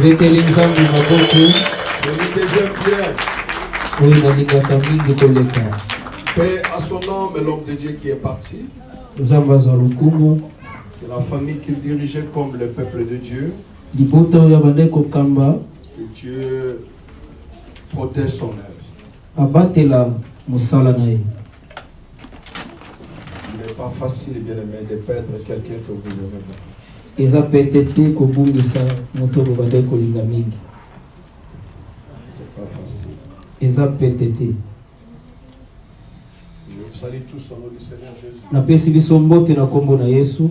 tobeteli nzambe maboko celui que j'aime bien. oyo nalingaka mingi koleka Paix à son nom, mais l'homme de Dieu qui est parti. nzambe azwa lokumu Que la famille qu'il dirigeait comme le peuple de Dieu. libota oyo abandaki kokamba Que Dieu protège son œuvre. abatela mosala na ye. Il n'est pas facile, bien aimé, de perdre quelqu'un que vous aimez bien. eza pete te kobungisa moto oyo bandaki kolinga mingi. C'est pas facile. eza pete te. Je vous salue tous au nom du Seigneur Jésus. napesi biso mbote na kombo na yesu.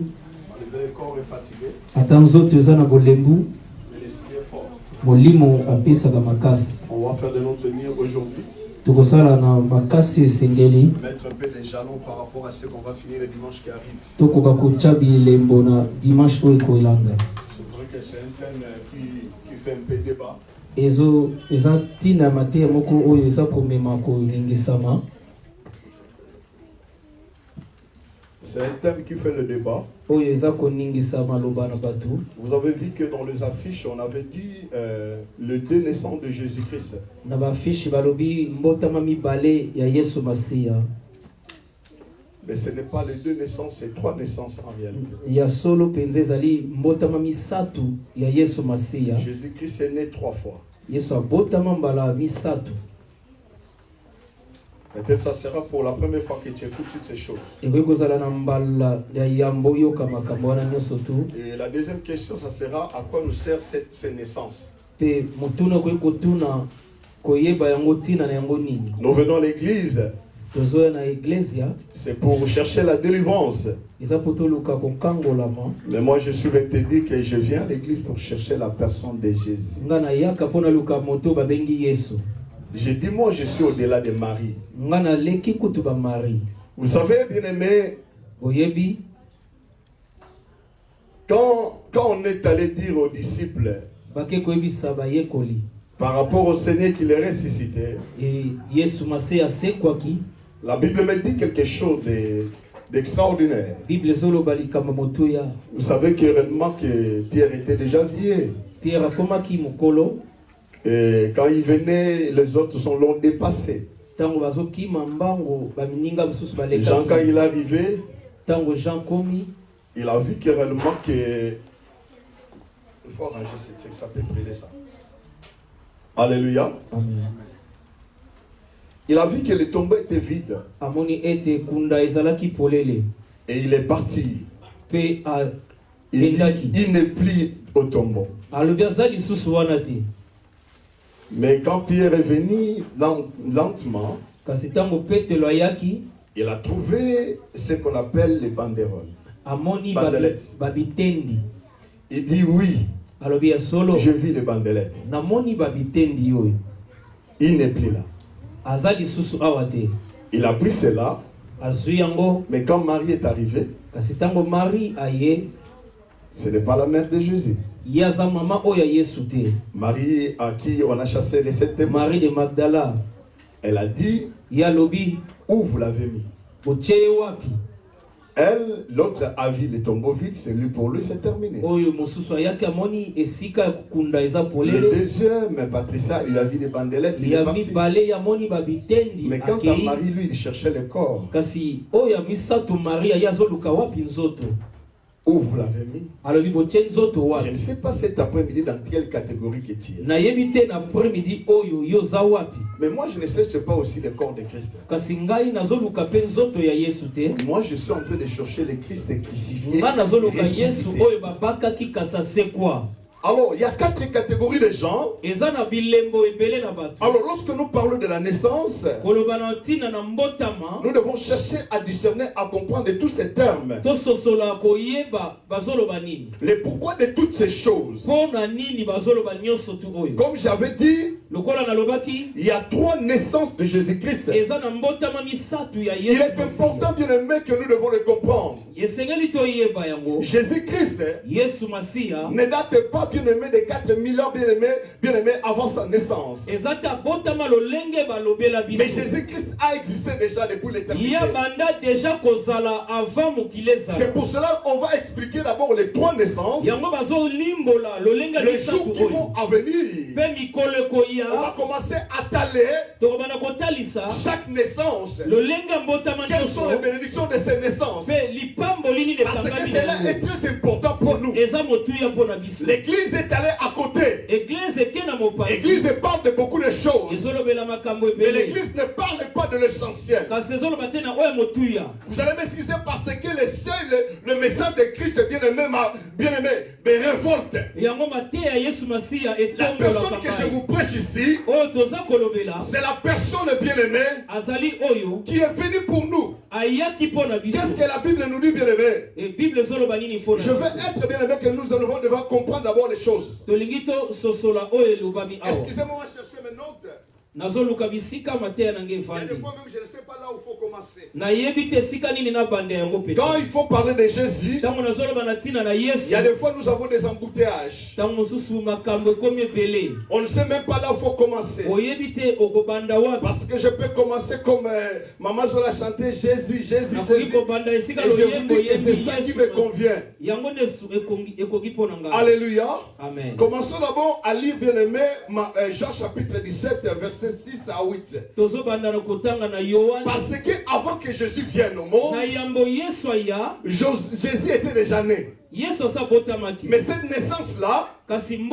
Malgré le corps est fatigué, ata nzoto eza na bolembu mais l'esprit est fort. molimo apesaka makasi. On va faire de notre mieux aujourd'hui. tokosala na makasi esengeli Mettre un peu des jalons par rapport à ce qu'on va finir le dimanche qui arrive. tokoka kotya bilembo na dimanche oyo ekoelanga. C'est vrai que c'est un thème qui fait un peu débat. eza ntina mateya moko oyo eza komema kolingisama. C'est un thème qui fait le débat. oyo eza koningisama loba na bato. Vous avez vu que dans les affiches, on avait dit le deux naissants de Jésus-Christ. na bafishi balobi mbotama mibale ya yesu masiya. Mais ce n'est pas les deux naissances, c'est trois naissances en réalité. ya solo mpenza ezali mbotama misato ya yesu masiya. Jésus-Christ est né trois fois. yesu abotama mbala misato. Peut-être ça sera pour la première fois que tu écoutes toutes ces choses. ekoki kozala na mbala ya yambo oyoka makambo wana nyonso tu. Et la deuxième question, ça sera à quoi nous sert ces naissances. mpe motuna okoki kotuna koyeba yango ntina na yango nini. Nous venons à l'église, tozoya na eglesia c'est pour chercher la délivrance. eza po toluka kokangolama. Mais moi, je suis venu te dire que je viens à l'église pour chercher la personne de Jésus. nga na yaka mpo naluka moto babengi yesu. Je dis, moi, je suis au-delà de Marie. nga naleki kutu bamari. Vous savez, bien aimé, oyebi quand on est allé dire aux disciples bake koyebisa bayekoli par rapport au Seigneur qui les ressuscité, yesu mase asekwaki. la Bible me dit quelque chose d'extraordinaire. bible ezoloba likambo motuya. Vous savez que réellement que Pierre était déjà vieux. pierre akomaki mokolo. Et quand il venait, les autres l'ont dépassé. ntango bazokima mbango bamininga mosusu Jean, quand baleka. il est arrivé, ntango jean komi il a vu que réellement que... Il faut arranger ce truc, ça peut brûler ça. Alléluia. amen. Il a vu que le tombeau était vide. amoni ete kunda ezalaki polele Et il est parti. mpe Il dit, il n'est plus au tombeau. alobi aza lisusu wana te. Mais quand Pierre est venu lentement, kasi ntango petelo ayaki il a trouvé ce qu'on appelle les banderoles. amoni Bandelettes. babitendi. Il dit oui, alobi ya solo je vis les bandelettes. namoni babitendi oyo. Il n'est plus là. aza lisusu awa te. Il a pris cela, azwi yango. mais quand Marie est arrivée, kasi ntango mari aye ce n'est pas la mère de Jésus. ye aza mama oyo ya yesu te. Marie à qui on a chassé les 7 démons. marie de magdala Elle a dit, ye alobi où vous l'avez mis? botie ye wapi. Elle, l'autre a vu le tombeau vide, c'est lui, pour lui c'est terminé. oyo mosusu ayaki amoni esika ya kokunda eza Le polele. deuxième, Patricia, il a vu des bandelettes, il est ya parti. mibale ya moni babitendi Mais quand akei. Marie, lui, il cherchait le corps, kasi oyo ya misato maria ye azoluka wapi nzoto. où vous l'avez mis? alobi botie nzoto Je ne wapi. sais pas cet après-midi dans quelle catégorie que tu es. nayebi te na après-midi oyo yo oza wapi. Mais moi, je ne cherche pas aussi le corps de Christ. kasi ngai nazoluka mpe nzoto ya yesu te. Moi, je suis en train de chercher le Christ crucifié. nga nazoluka yesu ressuscité. oyo babakaki kasi asekwa. Alors, il y a 4 catégories de gens. eza na bilembo ebele na bato. Alors, lorsque nous parlons de la naissance, koloba na ntina na mbotama nous devons chercher à discerner, à comprendre tous ces termes. tososola koyeba bazoloba nini. Le pourquoi de toutes ces choses. mpo na nini bazoloba nyonso tu oyo. Comme j'avais dit, Il y a 3 naissances de Jésus-Christ. Il est important, bien aimé, que nous devons le comprendre. Jésus-Christ ne date pas, bien aimé, de 4000 ans, bien aimé, avant sa naissance. Mais Jésus-Christ a existé déjà depuis l'éternité. C'est pour cela qu'on va expliquer d'abord les 3 naissances. Les jours qui vont à venir. On va commencer à taler chaque naissance. Quelles sont les bénédictions de ces naissances? Parce que cela est très important pour nous. L'église est allée à côté. L'église parle de beaucoup de choses. Mais l'église ne parle pas de l'essentiel. Vous allez m'excuser parce que le message de Christ bien-aimé me révolte. La personne que je vous prêche ici, c'est la personne bien-aimée qui est venue pour nous. Qu'est-ce que la Bible nous dit, bien-aimé? Je veux être bien-aimé que nous devons comprendre d'abord les choses. Excusez-moi, chercher mes notes. Il y a des fois même je ne sais pas là où il faut commencer. Quand il faut parler de Jésus, il y a des fois nous avons des embouteillages. On ne sait même pas là où il faut commencer. Parce que je peux commencer comme Maman Zola chantait Jésus, Jésus, Jésus. Et je vous dis que c'est ça qui me convient. Alléluia. Amen. Commençons d'abord à lire, bien aimé, Jean chapitre 17, verset 6 à 8. Parce que avant que Jésus vienne au monde, Jésus était déjà né. Mais cette naissance-là, c'est une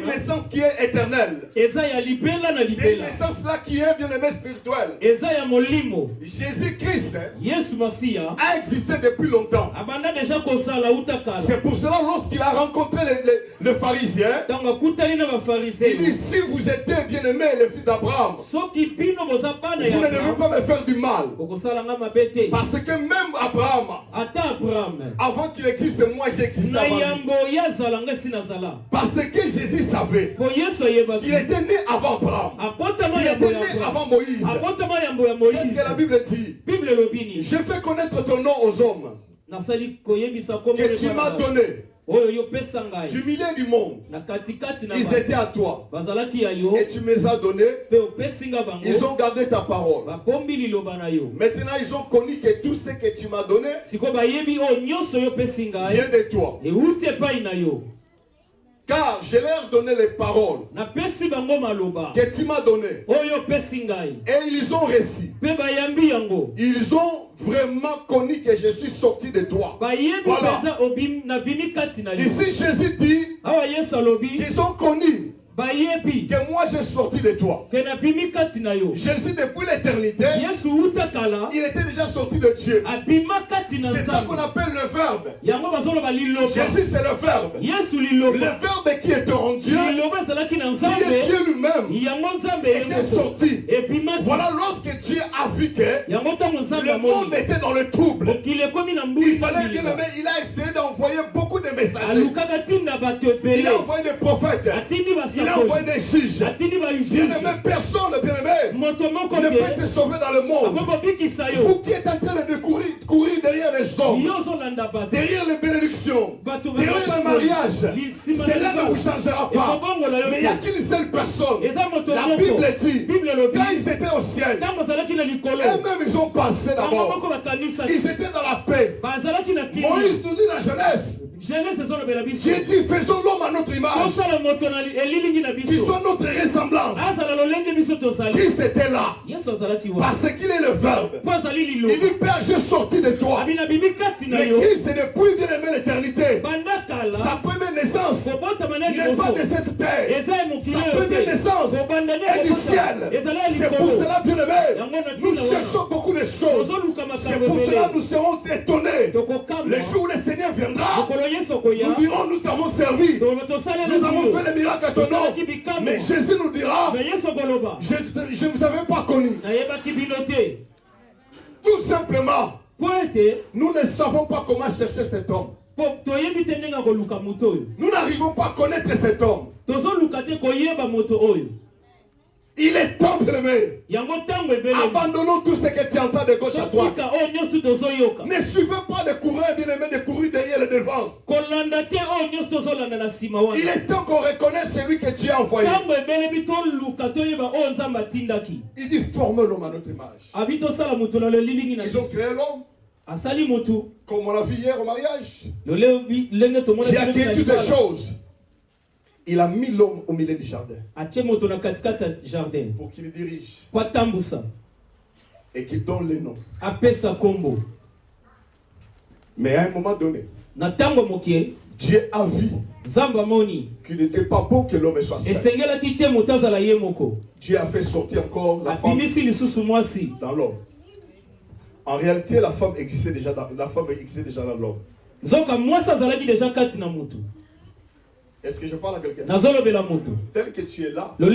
naissance qui est éternelle. C'est une naissance-là qui est bien aimée spirituelle. Jésus-Christ a existé depuis longtemps. C'est pour cela lorsqu'il a rencontré les pharisiens, il dit: si vous étiez bien aimés les fils d'Abraham, vous ne devez pas me faire du mal. Parce que même Abraham, avant qu'il existe, moi j'existe avant lui. Parce que Jésus savait qu'il était né avant Abraham, qu'il était né avant Moïse. Qu'est-ce que la Bible dit? Je fais connaître ton nom aux hommes que tu m'as donné. Du milieu du monde, ils étaient à toi et tu me les as donnés. Ils ont gardé ta parole. Maintenant ils ont connu que tout ce que tu m'as donné vient de toi. Car je leur donné les paroles que tu m'as données. Et ils ont réussi. Ils ont vraiment connu que je suis sorti de toi. Voilà. Ici Jésus dit qu'ils ont connu que moi j'ai sorti de toi. Jésus depuis l'éternité, il était déjà sorti de Dieu. C'est ça qu'on appelle le verbe. Jésus c'est le verbe. Le verbe qui est en Dieu, qui est Dieu lui-même, était sorti. Voilà, lorsque Dieu a vu que le monde était dans le trouble, il fallait bien aimer, il a essayé d'envoyer beaucoup de messagers. Il a envoyé des prophètes. Il a envoyé des juges. Bien-aimé, personne, bien-aimé, ne peut te sauver dans le monde. Vous qui êtes en train de courir derrière les hommes, derrière les bénédictions, derrière le mariage, cela ne vous changera pas. Mais il n'y a qu'une seule personne. La Bible dit, quand ils étaient au ciel, eux-mêmes ils ont passé d'abord. Ils étaient dans la paix. Moïse nous dit dans la jeunesse, Dieu dit, faisons l'homme à notre image, qui soit notre ressemblance. Christ était là, parce qu'il est le verbe. Il dit, Père, j'ai sorti de toi. Mais Christ est depuis bien aimé l'éternité. Sa première naissance n'est pas de cette terre. Sa première naissance est du ciel. C'est pour cela, bien aimé, nous cherchons beaucoup de choses. C'est pour cela que nous serons étonnés le jour où le Seigneur viendra. Nous dirons, nous t'avons servi, nous avons fait les miracles à ton nom. Mais Jésus nous dira, je ne vous avais pas connu. Tout simplement, nous ne savons pas comment chercher cet homme. Nous n'arrivons pas à connaître cet homme. Il est temps de l'aimer. Abandonnons tout ce que tu entends de gauche à droite. Ne suivez pas les coureurs bien-aimés de courir derrière les devances. Il est temps qu'on reconnaisse celui que tu as envoyé. Il dit forme l'homme à notre image. Ils ont créé l'homme. Comme on l'a vu hier au mariage. Tu as créé toutes les choses. Il a mis l'homme au milieu du jardin. Pour qu'il dirige. Et qu'il donne les noms. Mais à un moment donné, Dieu a vu qu'il n'était pas bon que l'homme soit seul. Dieu a fait sortir encore la femme dans l'homme. En réalité, la femme existait déjà dans l'homme. Est-ce que je parle à quelqu'un? Tel que tu es là, je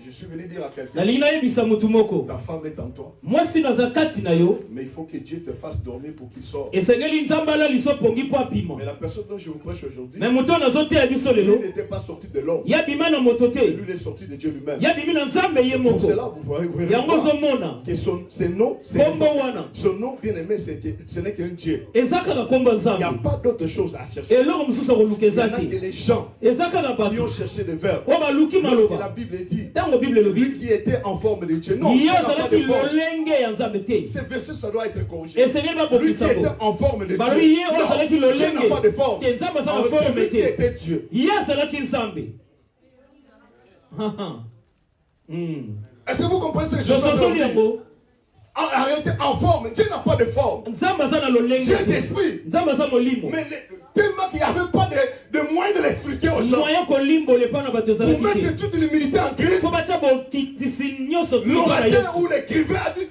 suis venu dire à quelqu'un, ta femme est en toi. Mais il faut que Dieu te fasse dormir pour qu'il sorte. Mais la personne dont je vous prêche aujourd'hui, lui n'était pas sorti de l'homme. Lui est sorti de Dieu lui-même. Pour cela, vous verrez que son nom bien-aimé, ce n'est qu'un Dieu. Il n'y a pas d'autre chose à chercher. Il y en a que les gens ils ont cherché des verbes. Lorsque la Bible dit lui qui était en forme de Dieu. Non, ce verset ça doit être corrigé. Lui qui était en forme de Dieu. Non, Dieu n'a pas de forme. Lui qui était Dieu. Est-ce que vous comprenez ce que je veux dire? Arrêtez en forme. Dieu n'a pas de forme. Dieu est esprit. Mais tellement qu'il n'y avait pas de moyen de l'expliquer aux gens. Pour mettre toute l'humilité en Christ, l'orateur ou l'écrivain a dit,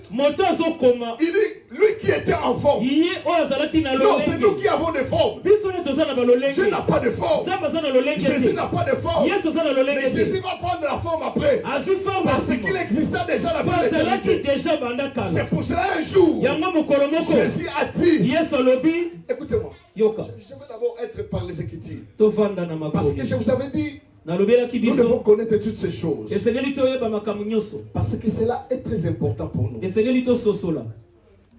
il dit, lui qui était en forme. Non, c'est nous qui avons des formes. Dieu n'a pas de forme. Jésus n'a pas de forme. Mais Jésus va prendre la forme après. Parce qu'il existait déjà la l'éternité. C'est pour cela un jour, Jésus a dit, écoutez-moi, je veux d'abord être par les Écritures. Parce que je vous avais dit, nous devons connaître toutes ces choses. Parce que cela est très important pour nous.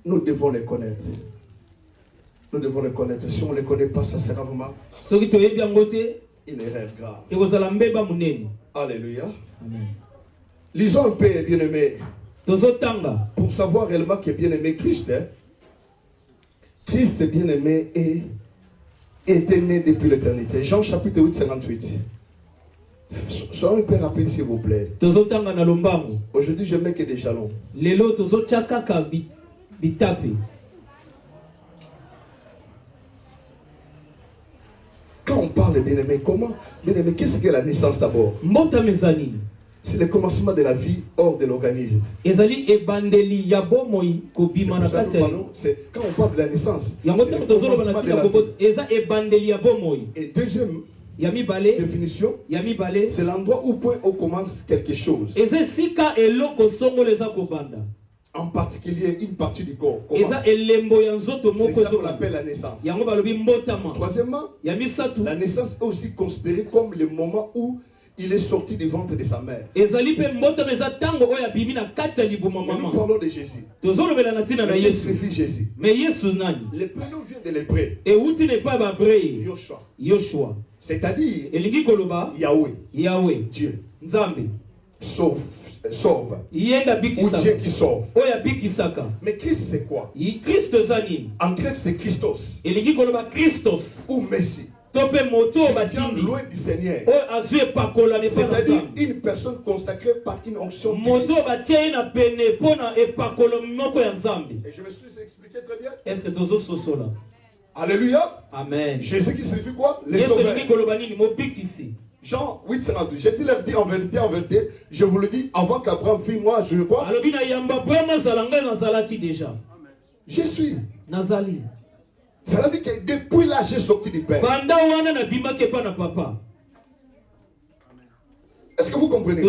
Nous devons les connaître. Nous devons les connaître. Si on ne les connaît pas, ça sera vraiment une erreur grave. Alléluia. Lisons un peu, bien-aimé. Pour savoir réellement que bien-aimé Christ, Christ bien-aimé était né depuis l'éternité. Jean chapitre 8, 58. Soyons un peu rapide s'il vous plaît. Aujourd'hui je mets que des jalons. Quand on parle de bien-aimé, comment? Bien-aimé, qu'est-ce que la naissance d'abord? C'est le commencement de la vie hors de l'organisme. C'est quand on parle de la naissance, c'est le commencement de la vie. Et deuxième définition, c'est l'endroit où on commence quelque chose. En particulier, une partie du corps. C'est ça qu'on appelle la naissance. Troisièmement, la naissance est aussi considérée comme le moment où il est sorti du ventre de sa mère. Mais nous parlons de Jésus. Mais signifie Jésus. Le prénom vient de l'hébreu. Yoshua. C'est-à-dire Yahweh. Dieu. Sauve. Ou Dieu qui sauve. Mais Christ c'est quoi? En grec c'est Christos. Ou Messie. Signifiant loin du Seigneur. C'est-à-dire une personne consacrée par une onction divine. Et je me suis expliqué très bien. Alléluia. Amen. Jésus qui signifie quoi? Les sauveurs. Jean 8, 52. Jésus leur dit en vérité, je vous le dis, avant qu'Abraham fît moi, je crois. Je suis. Ça veut dire que depuis là, j'ai sorti du Père. Est-ce que vous comprenez?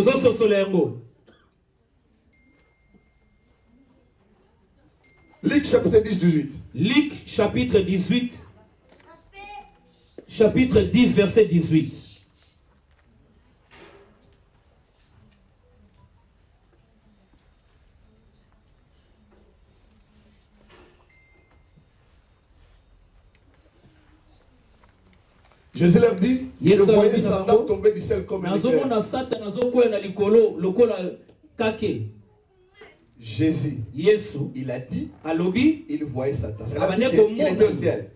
Luc chapitre 10, 18. Luc chapitre 18. Chapitre 10, verset 18. Jésus leur dit, je voyais Satan tomber du ciel comme un éclair. Jésus, il a dit, il voyait Satan. C'est la vie qu'il était au ciel.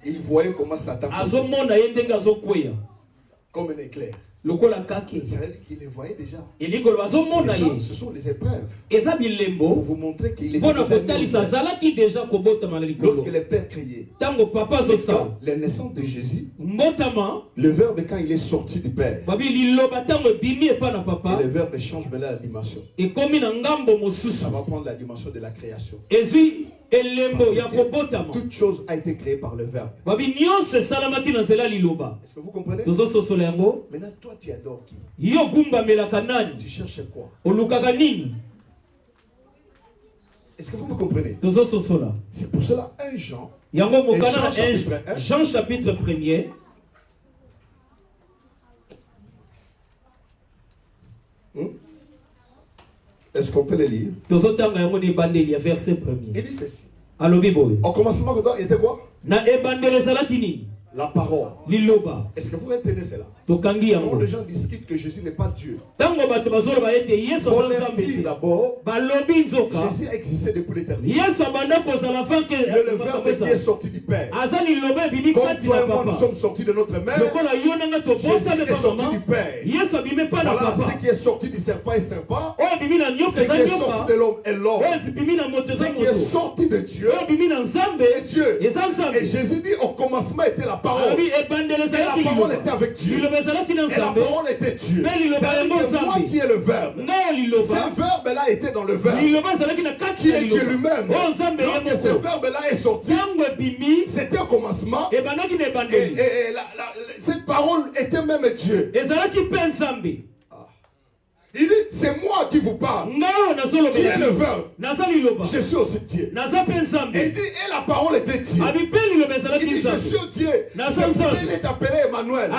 Il voyait comment Satan comme un éclair. C'est-à-dire qu'il les voyait déjà. Ce sont les épreuves pour vous montrer qu'il était déjà né. Lorsque les pères criaient, la naissance de Jésus, le verbe quand il est sorti du Père, et le verbe change la dimension. Ça va prendre la dimension de la création. Toute chose a été créée par le verbe. Est-ce que vous comprenez? Maintenant, toi, tu adores qui? Tu cherches quoi? Est-ce que vous me comprenez? C'est pour cela, 1 Jean, Jean chapitre 1er. Est-ce qu'on peut le lire? Il dit ceci. Au commencement, il était quoi? La parole. Est-ce que vous retenez cela? Quand les gens discutent que Jésus n'est pas Dieu, on leur dit d'abord, Jésus a existé depuis l'éternité. Le verbe qui est sorti du Père. Comme toi et moi nous sommes sortis de notre mère, Jésus est sorti du Père. Voilà, ce qui est sorti du serpent est serpent. Ce qui est sorti de l'homme est l'homme. Ce qui est sorti de Dieu est Dieu. Et Jésus dit au commencement était la parole. Et la parole était avec Dieu. Et la parole était Dieu. C'est-à-dire moi qui est le verbe. Ce verbe-là était dans le verbe. Qui est Dieu lui-même. Lorsque ce verbe-là est sorti, c'était au commencement. Et cette parole était même Dieu. Il dit, c'est moi qui vous parle. Qui est le verbe? Je suis aussi Dieu. Et il dit, et la parole était Dieu. Il dit, je suis Dieu. C'est pour ça qu'il est appelé Emmanuel.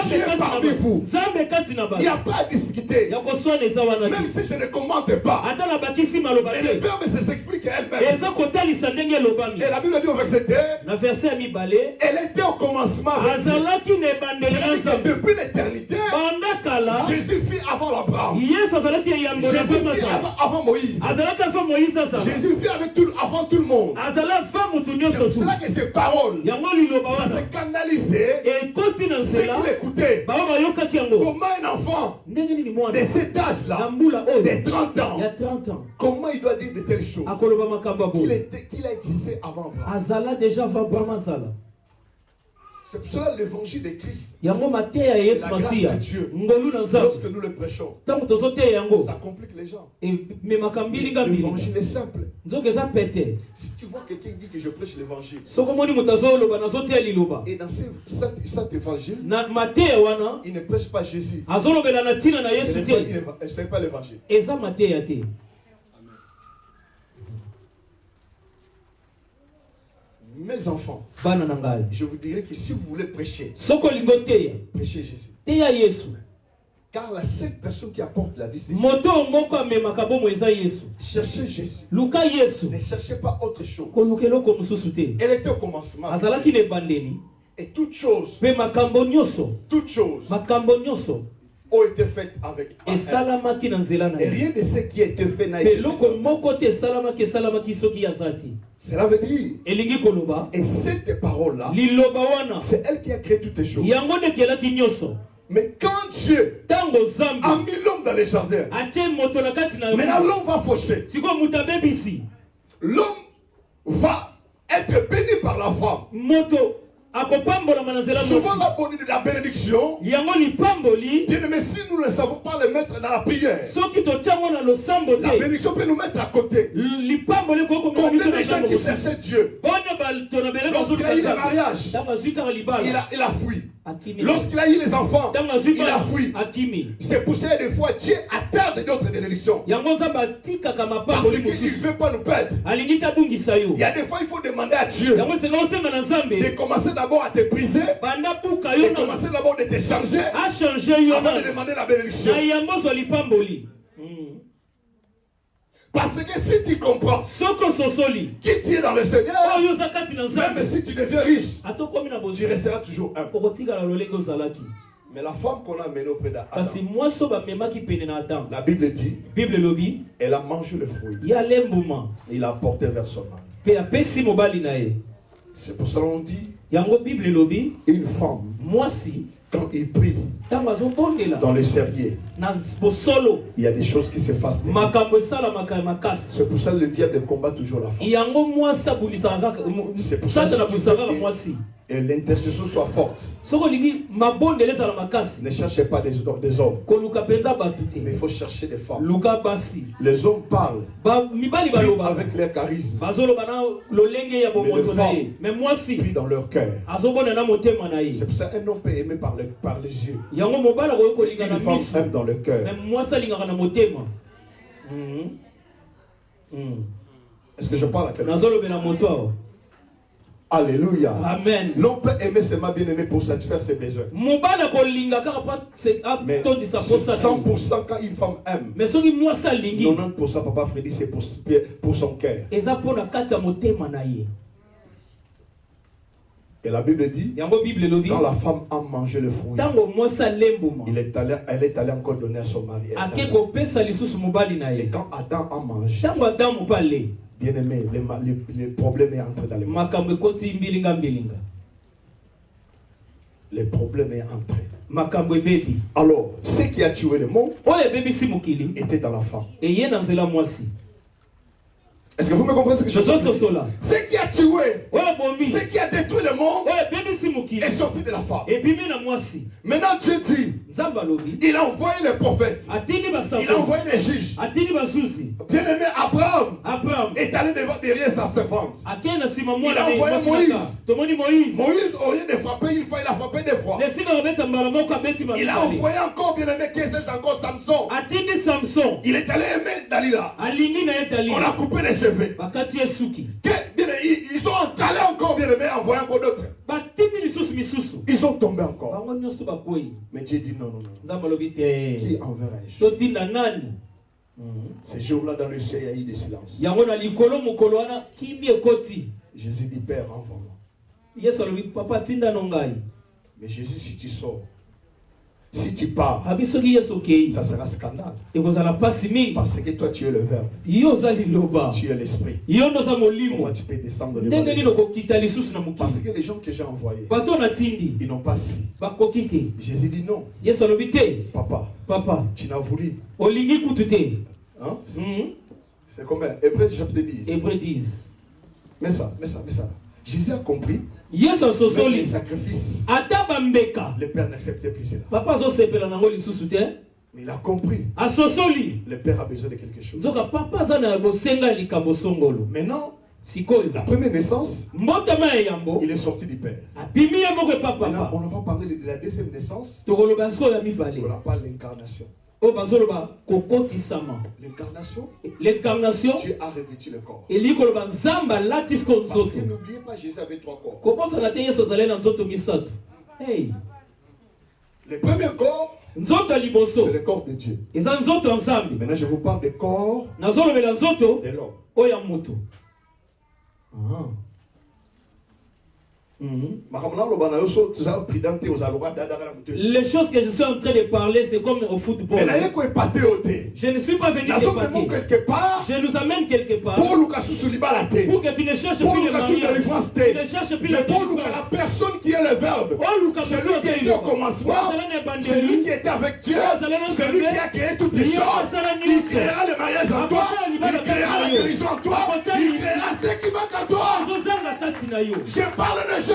Dieu parmi vous. Il n'y a pas à discuter. Même si je ne commente pas. Et le verbe s'explique elle-même. Et la Bible dit au verset 2, elle était au commencement avec Dieu. C'est-à-dire que depuis l'éternité, Jésus fut avant Abraham. Jésus vit avant Moïse. Jésus vit avant tout le monde. C'est pour cela que ces paroles, ça s'est canalisé. C'est qu'il écoutait. Comment un enfant de cet âge-là, de 30 ans, comment il doit dire de telles choses? Qu'il a existé avant Abraham. C'est pour cela l'évangile de Christ, la grâce de Dieu, lorsque nous le prêchons, ça complique les gens. L'évangile est simple. Si tu vois quelqu'un qui dit que je prêche l'évangile, et dans cet évangile, il ne prêche pas Jésus, ce n'est pas l'évangile. Mes enfants, je vous dirais que si vous voulez prêcher, prêchez Jésus. Car la seule personne qui apporte la vie, c'est Jésus. Cherchez Jésus. Ne cherchez pas autre chose. Elle était au commencement. Et toutes choses ont été faites avec elle. Et rien de ce qui a été fait n'a été fait. Cela veut dire, et cette parole-là, c'est elle qui a créé toutes les choses. Mais quand Dieu a mis l'homme dans les jardins, maintenant l'homme va faucher. L'homme va être béni par la femme. Souvent la bénédiction, bien mais si nous ne savons pas le mettre dans la prière, la bénédiction peut nous mettre à côté. Combien de gens qui cherchaient Dieu, lorsqu'il a eu le mariage, il a fui. Lorsqu'il a eu les enfants, il a fui. C'est pour ça des fois Dieu attarde d'autres bénédictions. Parce qu'il ne veut pas nous perdre. Il y a des fois il faut demander à Dieu de commencer d'abord à te briser, de commencer d'abord de te changer avant de demander la bénédiction. Parce que si tu comprends qui tu es dans le Seigneur, même si tu deviens riche, tu resteras toujours humble. Mais la femme qu'on a menée auprès d'Adam, la Bible dit, elle a mangé le fruit. Il a apporté vers son âme. C'est pour ça qu'on dit, une femme, quand il prie dans le cerisier, il y a des choses qui se fassent. C'est pour ça que le diable combat toujours la femme. C'est pour ça que et l'intercession soit forte. Ne cherchez pas des hommes, mais il faut chercher des femmes. Les hommes parlent avec leur charisme, mais les femmes prient dans leur cœur. C'est pour ça qu'un homme peut aimer par les yeux, une femme aime dans le cœur. Est-ce que je parle à quelqu'un? Alléluia. Amen. L'homme peut aimer seulement bien aimé pour satisfaire ses besoins. Mais 100% quand une femme aime, 90% Papa Freddy, c'est pour son cœur. Et la Bible dit, quand la femme a mangé le fruit, elle est allée encore donner à son mari. Et quand Adam a mangé, bien aimé, les problèmes est entré dans les mains. Les problèmes est entré. Alors, ce qui a tué le monde était dans la femme. Est-ce que vous me comprenez ce que je veux dire? Ce qui a tué, ce qui a détruit le monde est sorti de la femme. Maintenant Dieu dit, il a envoyé les prophètes, il a envoyé les juges. Bien aimé, Abraham est allé derrière sa servante. Il a envoyé Moïse. Moïse, au lieu de frapper une fois, il a frappé deux fois. Il a envoyé encore, bien aimé, qu'est-ce que c'est encore Samson. Il est allé aimer Dalila. On a coupé les cheveux. Ils sont entalés encore, bien aimé, envoyé encore d'autres. Ils sont tombés encore. Mais Dieu dit non. Qui enverrai-je? Ces jours-là dans le ciel, il y a eu des silences. Jésus dit, Père, envoie-moi. Mais Jésus, si tu sors, si tu pars, ça sera scandale. Parce que toi, tu es le Verbe. Tu es l'Esprit. Comment tu peux descendre devant les gens? Parce que les gens que j'ai envoyés, ils n'ont pas si. Jésus dit non. Papa, tu n'as voulu. Hein? C'est combien? Hébreux chapitre 10. Mais ça. Jésus a compris. Même les sacrifices, le Père n'acceptait plus cela. Mais il a compris. Le Père a besoin de quelque chose. Maintenant, la première naissance, il est sorti du Père. Maintenant, on va parler de la deuxième naissance. On va parler de l'incarnation. L'incarnation, Dieu a revêtu le corps. Parce que n'oubliez pas, Jésus avait 3 corps. Le premier corps, c'est le corps de Dieu. Maintenant, je vous parle des corps de l'homme. Les choses que je suis en train de parler, c'est comme au football. Je ne suis pas venu te parler. Je nous amène quelque part. Pour que tu ne cherches plus le mariage. Tu ne cherches plus la personne qui est le Verbe. Celui qui était au commencement. Celui qui était avec Dieu. Celui qui a créé toutes les choses. Il créera le mariage en toi. Il créera la guérison en toi. Il créera ce qui manque en toi. Je parle de Jésus.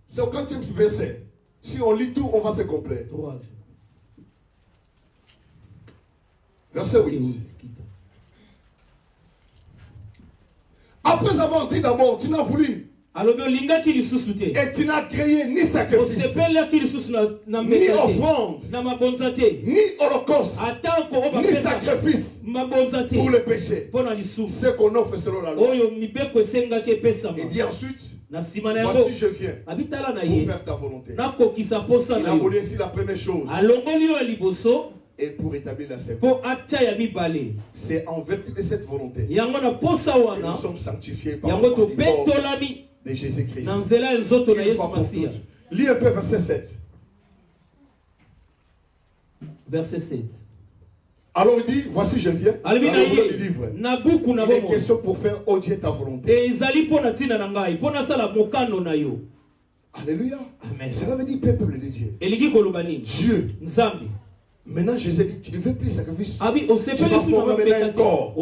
C'est au 4e verset. Si on lit tout, on va se compléter. Verset 8. Après avoir dit d'abord, tu n'as voulu. Et tu n'as créé ni sacrifice, ni offrande, ni holocauste, ni sacrifice pour le péché. Ce qu'on offre selon la loi. Il dit ensuite, Voici je viens pour faire ta volonté. Il a aboli ici la première chose. Et pour établir la seconde. C'est en vertu de cette volonté que nous sommes sanctifiés par le sang de Jésus-Christ. Une fois pour toutes. Lis un peu verset 7. Verset 7. Alors il dit, voici je viens. Dans le livre. Il est question pour faire odier ta volonté. Alléluia. Cela veut dire peuple de Dieu. Dieu. Maintenant Jésus dit, tu ne veux plus sacrifice. Tu vas former maintenant un corps.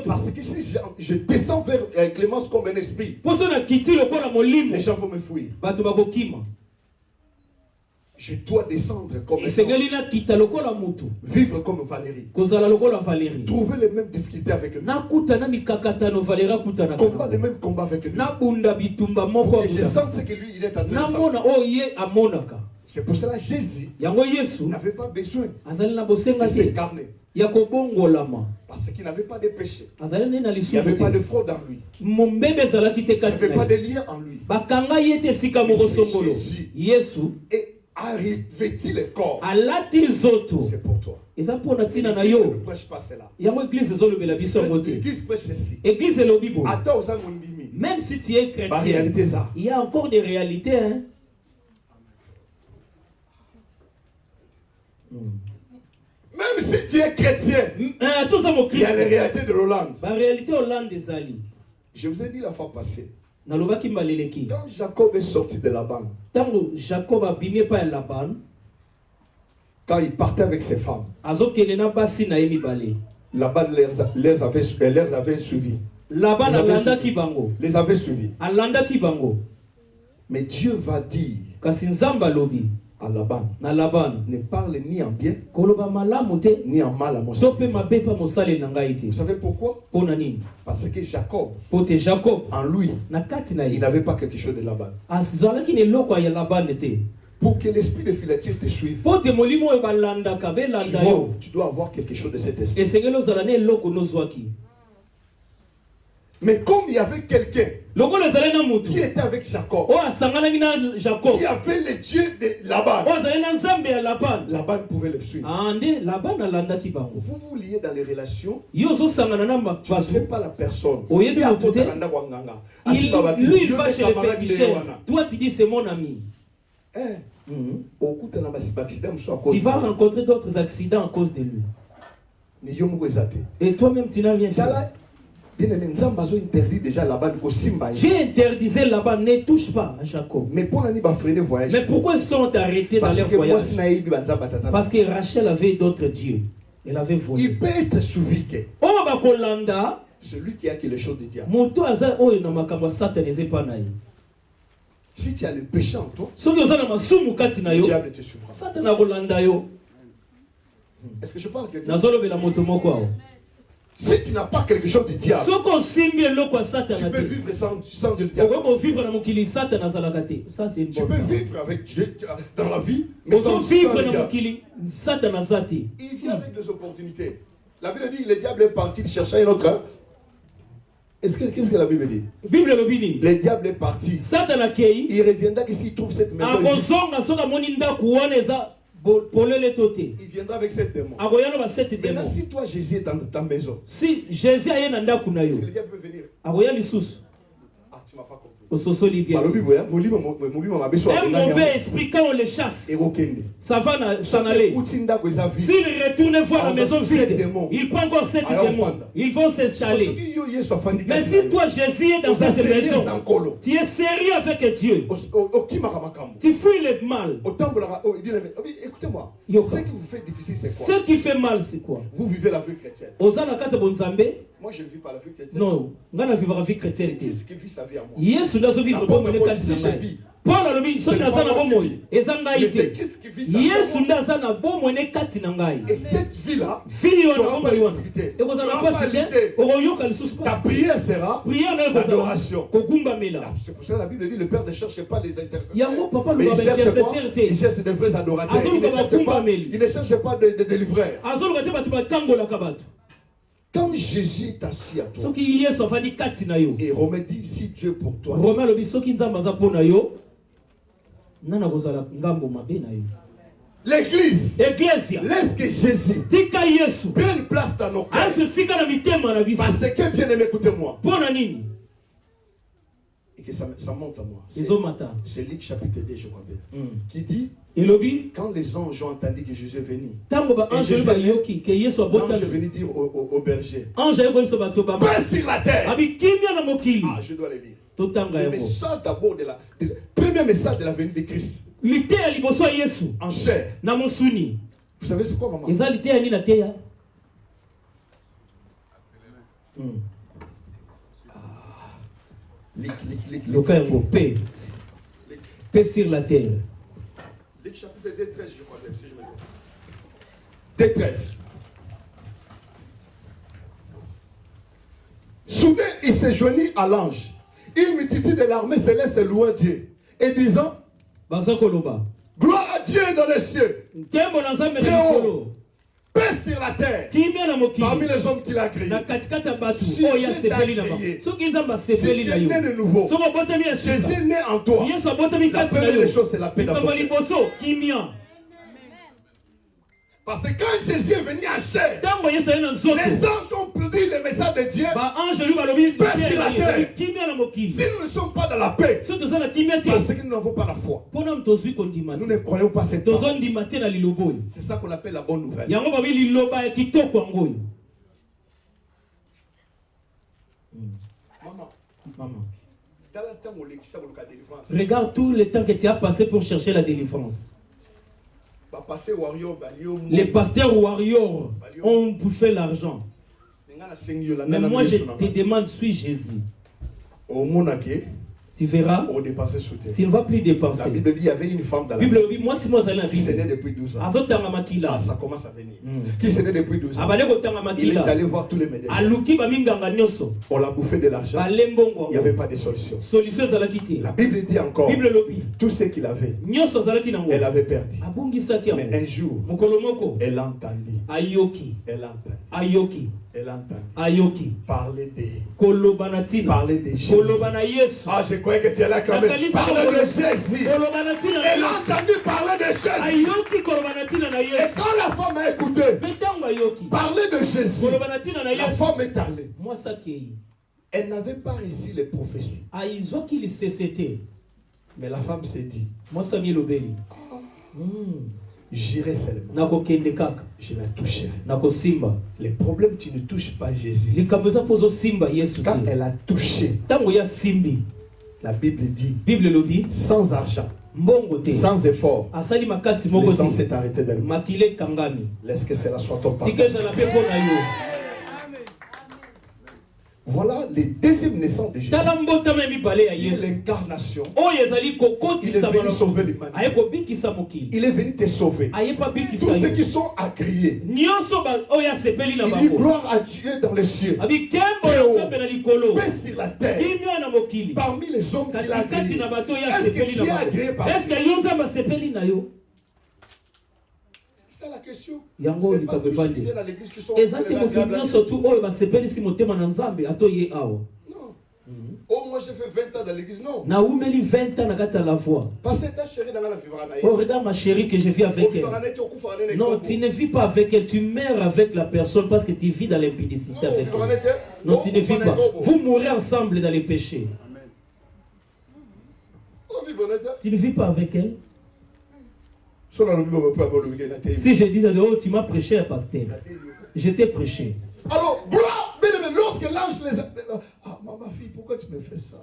Parce que si je descends vers Clémence comme un esprit, les gens vont me fuir. Je dois descendre comme un homme. Vivre comme Valérie. Trouver les mêmes difficultés avec lui. Combat les mêmes combats avec lui. Pour que je sente ce que lui il est en train de sentir. C'est pour cela que Jésus n'avait pas besoin de se carner. Parce qu'il n'avait pas de péché. Il n'y avait pas de fraude en lui. Il n'y avait pas de lien en lui. Jésus a revêti le corps. C'est pour toi. L'église ne prêche pas cela. L'église prêche ceci. Même si tu es chrétien, il y a encore des réalités. Hein? Même si tu es chrétien, il y a les réalités de l'Hollande. Je vous ai dit la fois passée, quand Jacob est sorti de Laban, quand il partait avec ses femmes, Laban les avait suivis. Les avait suivis. Mais Dieu va dire à Laban, ne parle ni en bien ni en mal à mon serviteur. Vous savez pourquoi? Parce que Jacob, en lui, il n'avait pas quelque chose de Laban. Pour que l'esprit de filature te suive, tu dois avoir quelque chose de cet esprit. Mais comme il y avait quelqu'un qui était avec Jacob, qui avait le Dieu de Laban, Laban pouvait le suivre. Vous vous liez dans les relations, tu ne sais pas la personne. Lui, il va chez les féticheurs. Toi, tu dis c'est mon ami. Tu vas rencontrer d'autres accidents à cause de lui. Et toi-même, tu n'as rien fait. J'ai interdisé Laban, ne touche pas à Jacob. Mais pourquoi ils sont arrêtés dans leur voyage? Parce que Rachel avait d'autres dieux. Elle avait volé. Il peut être suivi que celui qui a quelque chose de diable. Si tu as le péché en toi, le diable te suivra. Est-ce que je parle à quelqu'un? Si tu n'as pas quelque chose de diable, tu peux vivre sans le diable. Tu peux vivre avec Dieu dans la vie, mais sans le diable. Il vient avec des opportunités. La Bible dit que le diable est parti de chercher un autre. Qu'est-ce que la Bible dit? Le diable est parti. Il reviendra que s'il trouve cette maison. Il viendra avec cette démon. Maintenant, si toi Jésus est dans ta maison, si Jésus est dans ta maison, est-ce que le diable peut venir? Ah, tu m'as pas compris. Un mauvais esprit, quand on les chasse, ça va s'en aller. S'ils retournent voir la maison vide, ils prennent encore cette démon. Ils vont s'installer. Mais si toi Jésus est dans cette maison, tu es sérieux avec Dieu. Tu fuis le mal. Écoutez-moi. Ce qui vous fait difficile, c'est quoi? Ce qui fait mal, c'est quoi? Vous vivez la vie chrétienne. Moi, je ne vis pas la vie chrétienne. Non, on va vivre la vie chrétienne. C'est Christ qui vit sa vie à moi. Yesu ndazo vivre bon mone kati na ngai. Paul alobi so na zana bon moyi. Ezanga ite. Yesu ndaza na bon mone kati na ngai. Et cette vie là, vie wana bon moyi wana. Et vous allez pas citer oyoka lisusu. Ta prière sera l'adoration. Kogumba mela. C'est pour ça que la Bible dit le Père ne cherche pas les intercesseurs. Yango papa mais il cherche des vrais adorateurs. Il ne cherche pas de livreurs. Azolo gate batu batangola kabatu. Quand Jésus est assis à toi, et Romain dit, si Dieu est pour toi, l'église, laisse que Jésus prenne place dans nos cœurs. Parce que, bien aimé, écoutez-moi. Et que ça monte à moi. C'est Luc chapitre 2, je crois bien. Qui dit, quand les anges ont entendu que Jésus est venu, l'ange est venu dire au berger, paix sur la terre. Ah, je dois les lire. Le message d'abord premier message de la venue de Christ. En chair. Vous savez c'est quoi, maman? Paix sur la terre. Luc chapitre 2, 13, je crois, si je me trompe. 2, 13. Soudain, il se joignit à l'ange. Une multitude de l'armée céleste louait Dieu. Et disant, gloire à Dieu dans les cieux. Très haut. Paix sur la terre. Parmi les hommes qu'il a créés. Si Dieu t'a créé, si tu es né de nouveau, Jésus est né en toi. La première des choses, c'est la paix d'abord. Parce que quand Jésus est venu en chair, les anges ont dit le message de Dieu, paix sur la terre. Si nous ne sommes pas dans la paix, parce que nous n'avons pas la foi, nous ne croyons pas cette parole. C'est ça qu'on appelle la bonne nouvelle. Maman. Regarde tout le temps que tu as passé pour chercher la délivrance. Les pasteurs warriors ont bouffé l'argent. Mais moi je te demande, suis Jésus. Tu verras, tu ne vas plus dépenser. La Bible dit qu'il y avait une femme dans la Bible qui s'est née depuis 12 ans. Ah, ça commence à venir. Qui s'est née depuis 12 ans. Il est allé voir tous les médecins. On l'a bouffé de l'argent. Il n'y avait pas de solution. La Bible dit encore, tout ce qu'il avait, elle avait perdu. Mais un jour, elle a entendu. Elle a entendu parler de Jésus. Ah, je croyais que tu allais quand même parler de Jésus. Elle a entendu parler de Jésus. Et quand la femme a écouté parler de Jésus, la femme est allée. Elle n'avait pas réussi les prophéties. Mais la femme s'est dit, j'irai seulement. Je la toucherai. Les problèmes, tu ne touches pas Jésus. Quand elle a touché, la Bible dit, sans argent, sans effort, le sang s'est arrêté d'elle-même. Laisse que cela soit ton partage. Voilà le deuxième naissance de Jésus. Qui est l'incarnation. Il est venu sauver l'humanité. Il est venu te sauver. Tous ceux qui sont agréés. Il dit gloire à Dieu dans les cieux. Très haut. Paix sur la terre. Parmi les hommes qu'il a agréés. Est-ce que tu es agréé par Dieu? C'est la question. C'est pas tous ceux qui viennent à l'église qui sont non. Oh, moi j'ai fait 20 ans dans l'église, non. Parce que ta chérie dans la vivra. Oh, regarde ma chérie que je vis avec elle. Non, tu ne vis pas avec elle, tu meurs avec la personne parce que tu vis dans l'impudicité avec elle. Non, tu ne vis pas. Vous mourrez ensemble dans les péchés. Tu ne vis pas avec elle. Si je disais, oh, tu m'as prêché, pasteur. Je t'ai prêché. Alors, gloire, bien aimé, lorsque l'ange les a... Ah, ma fille, pourquoi tu me fais ça?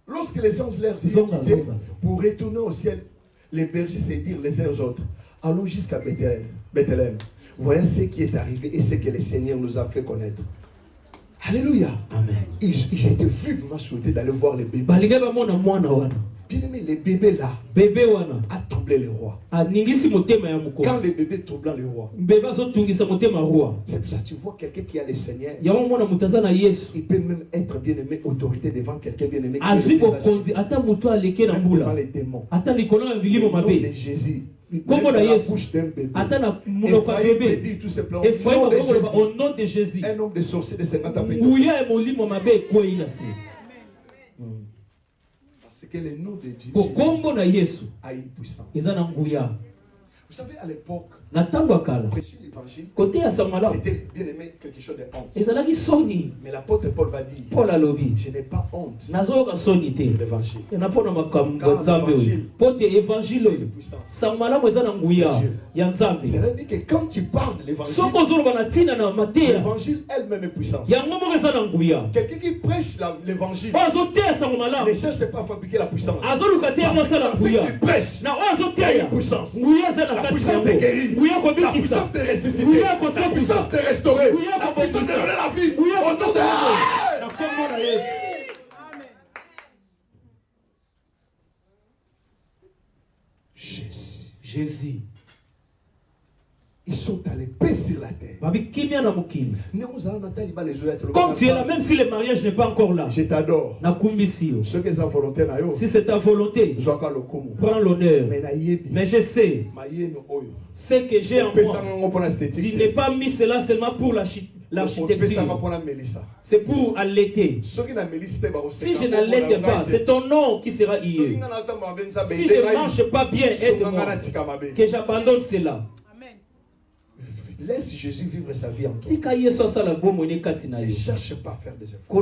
Lorsque les anges leur ont quitté pour retourner au ciel, les bergers se dirent les uns aux autres, allons jusqu'à Bethléem. Voyez ce qui est arrivé et ce que le Seigneur nous a fait connaître. Alléluia. Amen. Ils étaient vivement souhaités d'aller voir les bébés. Bien-aimé, les bébés là bébé wana a troublé le roi. Quand les bébés troublent le roi, c'est pour ça que tu vois quelqu'un qui a le Seigneur. Il peut même être bien-aimé, autorité devant quelqu'un bien-aimé qui est devant les démons. Au nom de Jésus. Comme la bouche d'un bébé. Dit tout simplement au nom de Jésus. Un homme de sorcier de 50 ans. Parce que le nom de Jésus a une puissance. Vous savez, à l'époque, prêcher l'évangile, c'était bien aimé quelque chose de honte. Mais l'apôtre Paul va dire, je n'ai pas honte de l'évangile. Car l'évangile, c'est une puissance. C'est-à-dire que quand tu parles de l'évangile, l'évangile elle-même est puissance. Quelqu'un qui prêche l'évangile ne cherche pas à fabriquer la puissance. Parce que tu prêches, il y a une puissance. La puissance de guérir, la puissance de ressusciter, la puissance de restaurer, la puissance de donner la vie au nom de Jésus. Jésus. Ils sont allés paix sur la terre. Comme tu es là, même si le mariage n'est pas encore là. Je t'adore. Si c'est ta volonté, prends l'honneur. Mais je sais ce que j'ai en moi. Tu n'es pas mis cela seulement pour l'architecture. C'est pour allaiter. Si je n'allaite pas, c'est ton nom qui sera lié. Si je ne marche pas bien, aide-moi. Que j'abandonne cela. Laisse Jésus vivre sa vie en toi. Ne cherche pas à faire des efforts.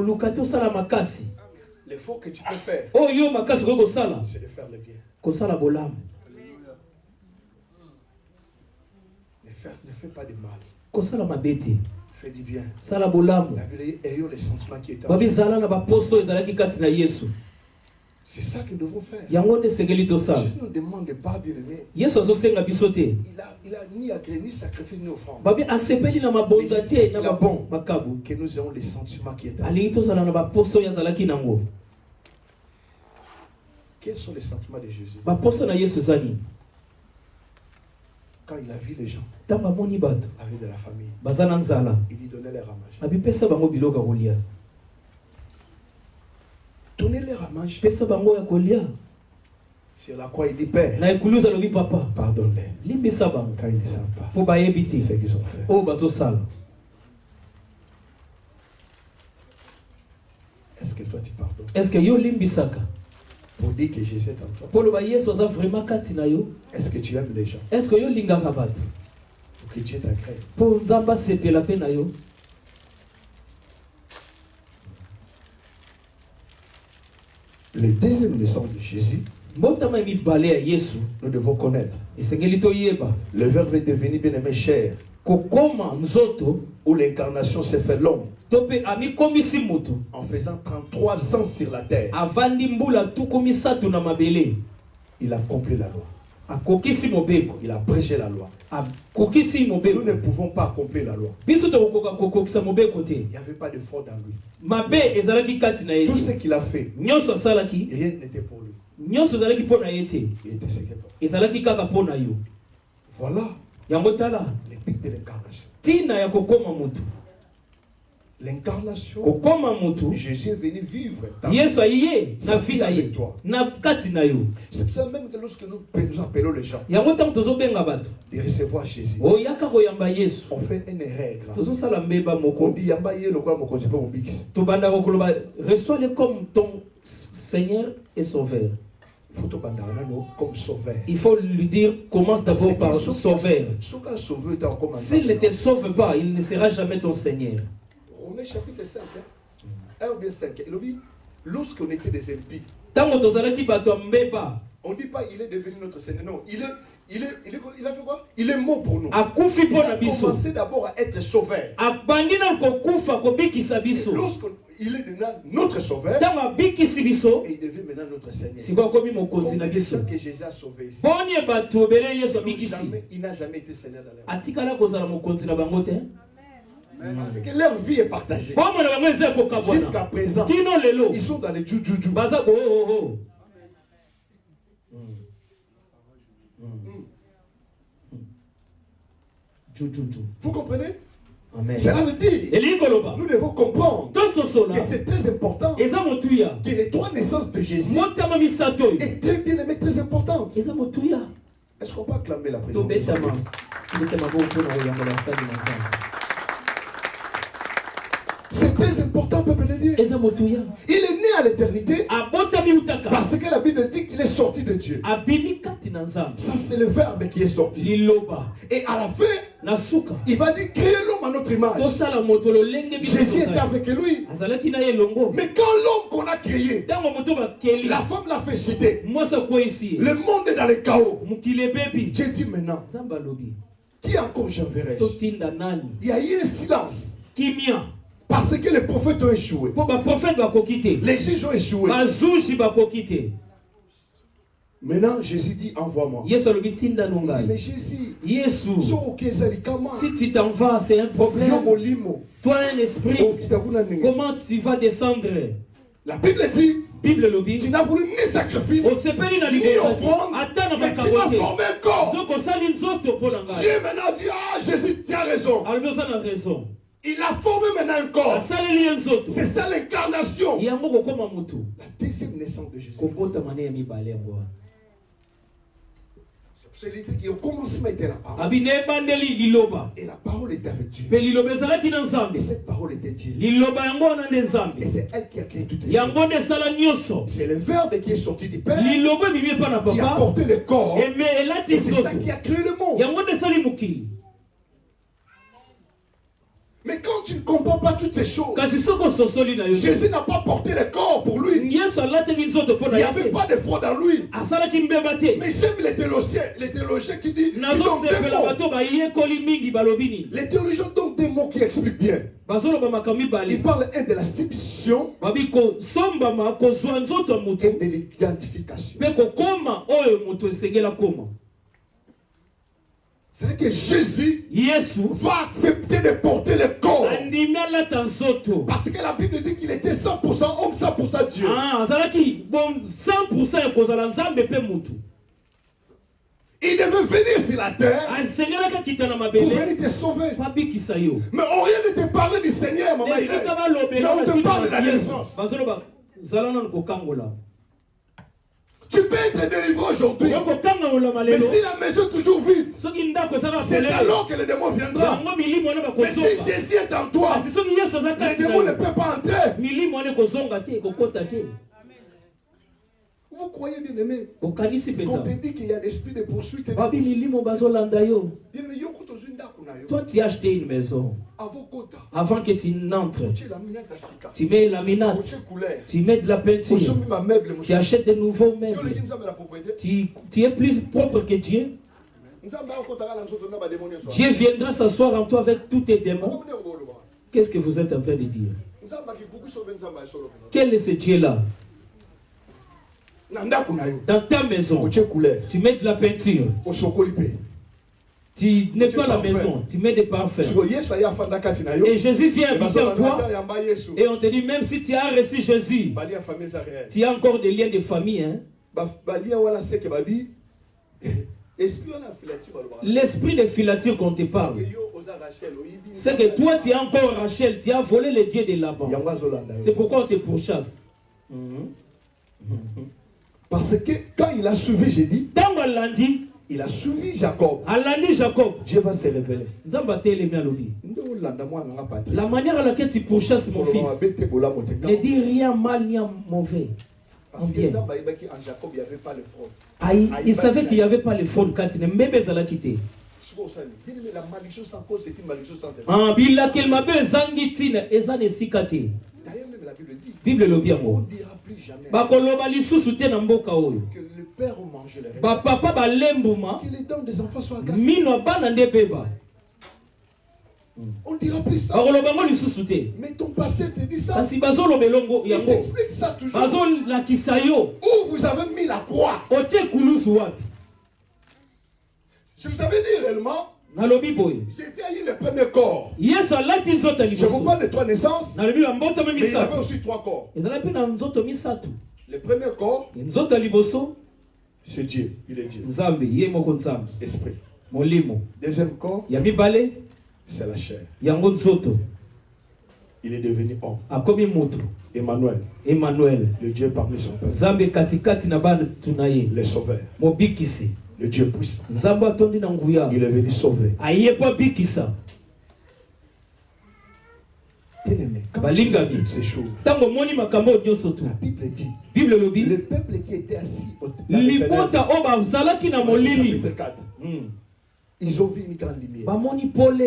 L'effort que tu peux faire, c'est de faire le bien. Ne fais pas de mal. Fais du bien. La Bible dit, ayons les sentiments qui étaient en nous. C'est ça que nous devons faire. Jésus ne demande pas, bien-aimé. Il a ni agréé, ni sacrifié, ni offrande. Mais il a bon que nous ayons les sentiments qui étaient en nous. Quels sont les sentiments de Jésus? Quand il a vu les gens avec de la famille, il lui donnait leur à manger. Donnez-leur à manger. Sur la croix, il dit, Père, pardonne-les. Car ils ne savent pas ce qu'ils ont fait. Est-ce que toi tu pardonnes? Est-ce que yo limbisaka? Pour dire que Jésus est en toi. Est-ce que tu aimes les gens? Est-ce que yo lingaka bato? Pour que Dieu t'agrée. Pour nzamba sepela pe na yo. Le deuxième leçon de Jésus, nous devons connaître. Le Verbe est devenu bien-aimé chair, où l'incarnation s'est fait l'homme, en faisant 33 ans sur la terre. Il a accompli la loi. Il a prêché la loi. Nous ne pouvons pas accomplir la loi. Il n'y avait pas de fraude en lui. Tout ce qu'il a fait, rien n'était pour lui. Il était séqué pour lui. Voilà les pics de l'incarnation. L'incarnation, Jésus est venu vivre sa vie avec toi. C'est pour ça même que lorsque nous appelons les gens de recevoir Jésus, on fait une règle. On dit reçois-le comme ton Seigneur et Sauveur. Il faut lui dire, commence d'abord par Sauveur. S'il ne te sauve pas, il ne sera jamais ton Seigneur. Romains chapitre 5, 1 ou bien 5. Il dit, lorsqu'on était des impies, on ne dit pas il est devenu notre Seigneur. Non, il a fait quoi? Il est mort pour nous. Il a commencé d'abord à être sauveur. Lorsqu'il est devenu notre sauveur, et il devient maintenant notre Seigneur. Comme les gens que Jésus a sauvés ici, il n'a jamais été Seigneur dans leur vie. Parce que leur vie est partagée. Jusqu'à présent, ils sont dans les juju. Vous comprenez? Cela veut dire, nous devons comprendre que c'est très important que les 3 naissances de Jésus étaient bien aimées, très importantes. Est-ce qu'on peut acclamer la présence de Jésus? C'est très important, peuple de Dieu. Il est né à l'éternité parce que la Bible dit qu'il est sorti de Dieu. Ça, c'est le verbe qui est sorti. Et à la fin, il va dire créer l'homme à notre image. Jésus était avec lui. Mais quand l'homme qu'on a créé, la femme l'a fait jeter, le monde est dans le chaos. Dieu dit maintenant, qui encore j'enverrai-je? Il y a eu un silence. Parce que les prophètes ont échoué. Les juges ont échoué. Maintenant, Jésus dit, envoie-moi. Il dit, mais Jésus, si tu t'en vas, c'est un problème. Toi, un esprit, comment tu vas descendre? La Bible dit, tu n'as voulu ni sacrifice, ni offrande, mais tu m'as formé un corps. Dieu maintenant dit, ah Jésus, tu as raison. Il a formé maintenant un corps. C'est ça l'incarnation. La deuxième naissance de Jésus. C'est au commencement était la parole. Et la parole était avec Dieu. Et cette parole était Dieu. Et c'est elle qui a créé toutes les choses. C'est le verbe qui est sorti du Père qui a porté le corps. Et c'est ça qui a créé le monde. Mais quand tu ne comprends pas toutes ces choses, Jésus n'a pas porté le corps pour lui. Il n'y avait pas de foi dans lui. Mais j'aime les théologiens qui disent les théologiens donnent des mots qui expliquent bien. Ils parlent de la substitution et de l'identification. C'est que Jésus va accepter de porter le corps. Parce que la Bible dit qu'il était 100% homme, 100% Dieu. 100% il devait venir sur la terre pour venir te sauver. Mais on rien ne te parle du Seigneur, maman. Mais on te parle de la naissance. Tu peux être délivré aujourd'hui. Mais si la maison est toujours vide, c'est alors que le démon viendra. Mais si Jésus est en toi, le démon ne peut pas entrer. Vous croyez bien aimé? Quand on te dit qu'il y a l'esprit de poursuite et de toi, tu as acheté une maison. Avant que tu n'entres, tu mets la minate, tu mets de la peinture, tu achètes de nouveaux meubles. Tu es plus propre que Dieu. Dieu viendra s'asseoir en toi avec tous tes démons. Qu'est-ce que vous êtes en train de dire? Quel est ce Dieu-là? Dans ta maison, tu mets de la peinture. Tu nettoies la maison, tu mets des parfums. Et Jésus vient habiter en toi. Et on te dit, même si tu as reçu Jésus, tu as encore des liens de famille. Hein? L'esprit de filature qu'on te parle, c'est que toi tu es encore Rachel, tu as volé les dieux de là-bas. C'est pourquoi on te pourchasse. Parce que quand il a suivi, j'ai dit, il a suivi Jacob. Dieu va se révéler. La manière à laquelle tu pourchasses mon fils ne dit rien mal ni mauvais. Parce que en Jacob, il n'y avait pas le fraude. Il savait qu'il n'y avait pas le fraude quand il ne l'a quitté. La malédiction sans cause, c'est une malédiction sans effet. D'ailleurs, même la Bible dit, Bible le bien on ne dira plus jamais que le père mange les restes, que les dents des enfants soient agacées. On ne dira plus ça. Mais ton passé te dit ça. Il t'explique ça toujours. Où vous avez mis la croix. Je vous avais dit réellement, c'était le premier corps. Je vous parle de 3 naissances, mais il y avait aussi 3 corps. Le premier corps, C'est Dieu, il est Dieu. Nzambe, yé moko nzambe. Esprit. Molimo. Deuxième corps, ya mibale, c'est la chair. Yango nzoto. Il est devenu homme. Akomi moto. Emmanuel. Emmanuel. Le Dieu parmi son peuple. Nzambe katikati na bana tunaye. Le sauveur. Mobikisi. Le Dieu puissant. Nzambe atondi na nguya. Il est venu sauver. Aye pa bikisa. Bien-aimé, quand tu vois toutes ces choses, la Bible dit, Bible lobi, le peuple qui était assis au libota oba zalaki na molili. chapitre 4, ils ont vu une grande lumière. Bamoni pole.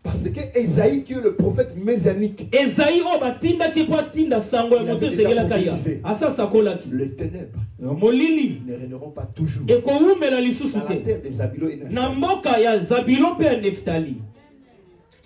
Parce que Esaïe, qui est le prophète messianique, Esaïe oba tinda ki po tinda sango ya moto segela kaya. Asa sakola ki. les ténèbres molili ne régneront pas toujours e ko umela lisusu dans la te. terre des Zabilo et Na Naphtali. mboka ya Zabulon pe Neftali.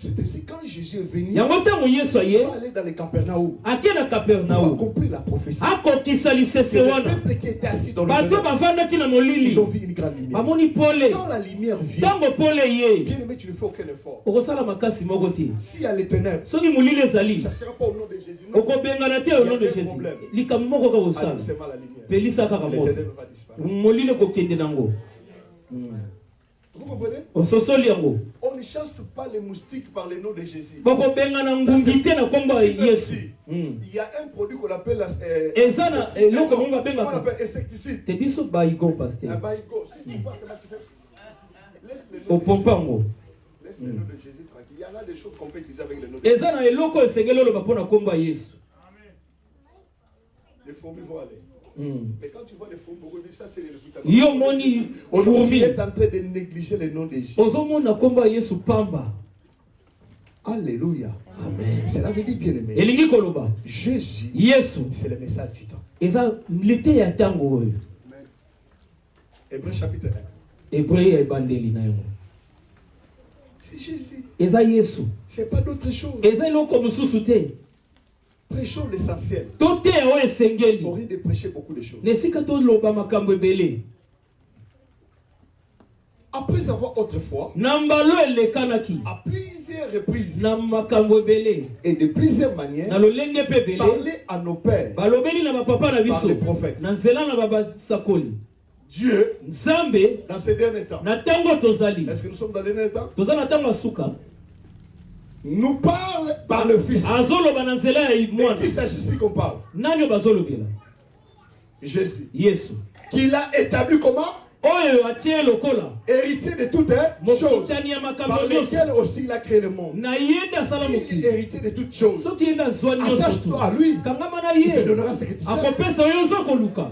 C'est quand Jésus est venu, Yango tango Yesu il aye. va aller dans les Capernaum Akena pour Capernaum. accomplir la prophétie. Akokisa Que lisese le wana. peuple qui était assis dans le Bato ténèbre, bavandaki na molili. ils ont vu une grande lumière. Bamoni pole. Quand la lumière vient, Tango pole ye. bien aimé, tu ne fais aucun effort. Okosala makasi moko te. S'il y a les ténèbres, Soki molili ezali. ça ne sera pas au nom de Jésus. Non. Okobengana te au nom de Jésus. Likambo moko ka kosala. Annoncez-moi la lumière. Pelisa kaka Les moto. ténèbres vont disparaître. Molili kokende nango. Vous comprenez? Ososoli yango. On ne chasse pas les moustiques par le nom de Jésus. Bokobengana ngungi te na komba Yesu. Il y a un produit qu'on appelle Ezana eloko mo on babenga. appelle insecticide. Te biso baigo pasteur. Baïgo. Si tu vois comment tu fais, laisse le nom Opompango. Laisse le nom de Jésus tranquille. Il y en a des choses qu'on peut utiliser avec le nom de Jésus. Ezana eloko esengeli oloba pona komba Yesu. Les fourmis vont aller. Mais quand tu vois les fourmis, ça c'est le Yo moni aujourd'hui tu es en train de négliger le nom de Jésus. Ozomona komba Yesu pamba. Alléluia. Amen. Cela veut dire bien aimé. Elingi koloba. Jésus, Yesu. c'est le message du temps. Eza lete ya tango oyo. Hébreu chapitre 1. Hébreu ya bandeli na yango. C'est Jésus. Eza Yesu. C'est pas d'autre chose. Eza eloko mususu te. Prêchons l'essentiel. Tote o esengeli. Au lieu de prêcher beaucoup de choses. Nesika to loba makambo ebele. Après avoir autrefois, Nambalo elekanaki. à plusieurs reprises Na makambo ebele. et de plusieurs manières, Na lolenge pe ebele. parler à nos pères Balobeli na bapapa na par biso. les prophètes. Na nzela na baba sakoli. Dieu, Nzambe dans ces derniers temps, na tango tozali. est-ce que nous sommes dans les derniers temps? Toza na tango asuka. Nous parle par le Fils. Azoloba na nzela ya De mwana. qui s'agit-il qu'on parle? Nani bazolobela? Jésus. Yesu. Qu'il a établi comment? Oyo atie lokola. Héritier de toutes choses. Mokitani ya Par makambo nyonso. lesquelles aussi il a créé le monde. Na yenda sala S'il est mokili. héritier de toutes choses, Soki yenda zwa nyonso tu. attache-toi à lui. Kangama na Il te ye. donnera ce que tu cherches. Akopesa oyo zokoluka.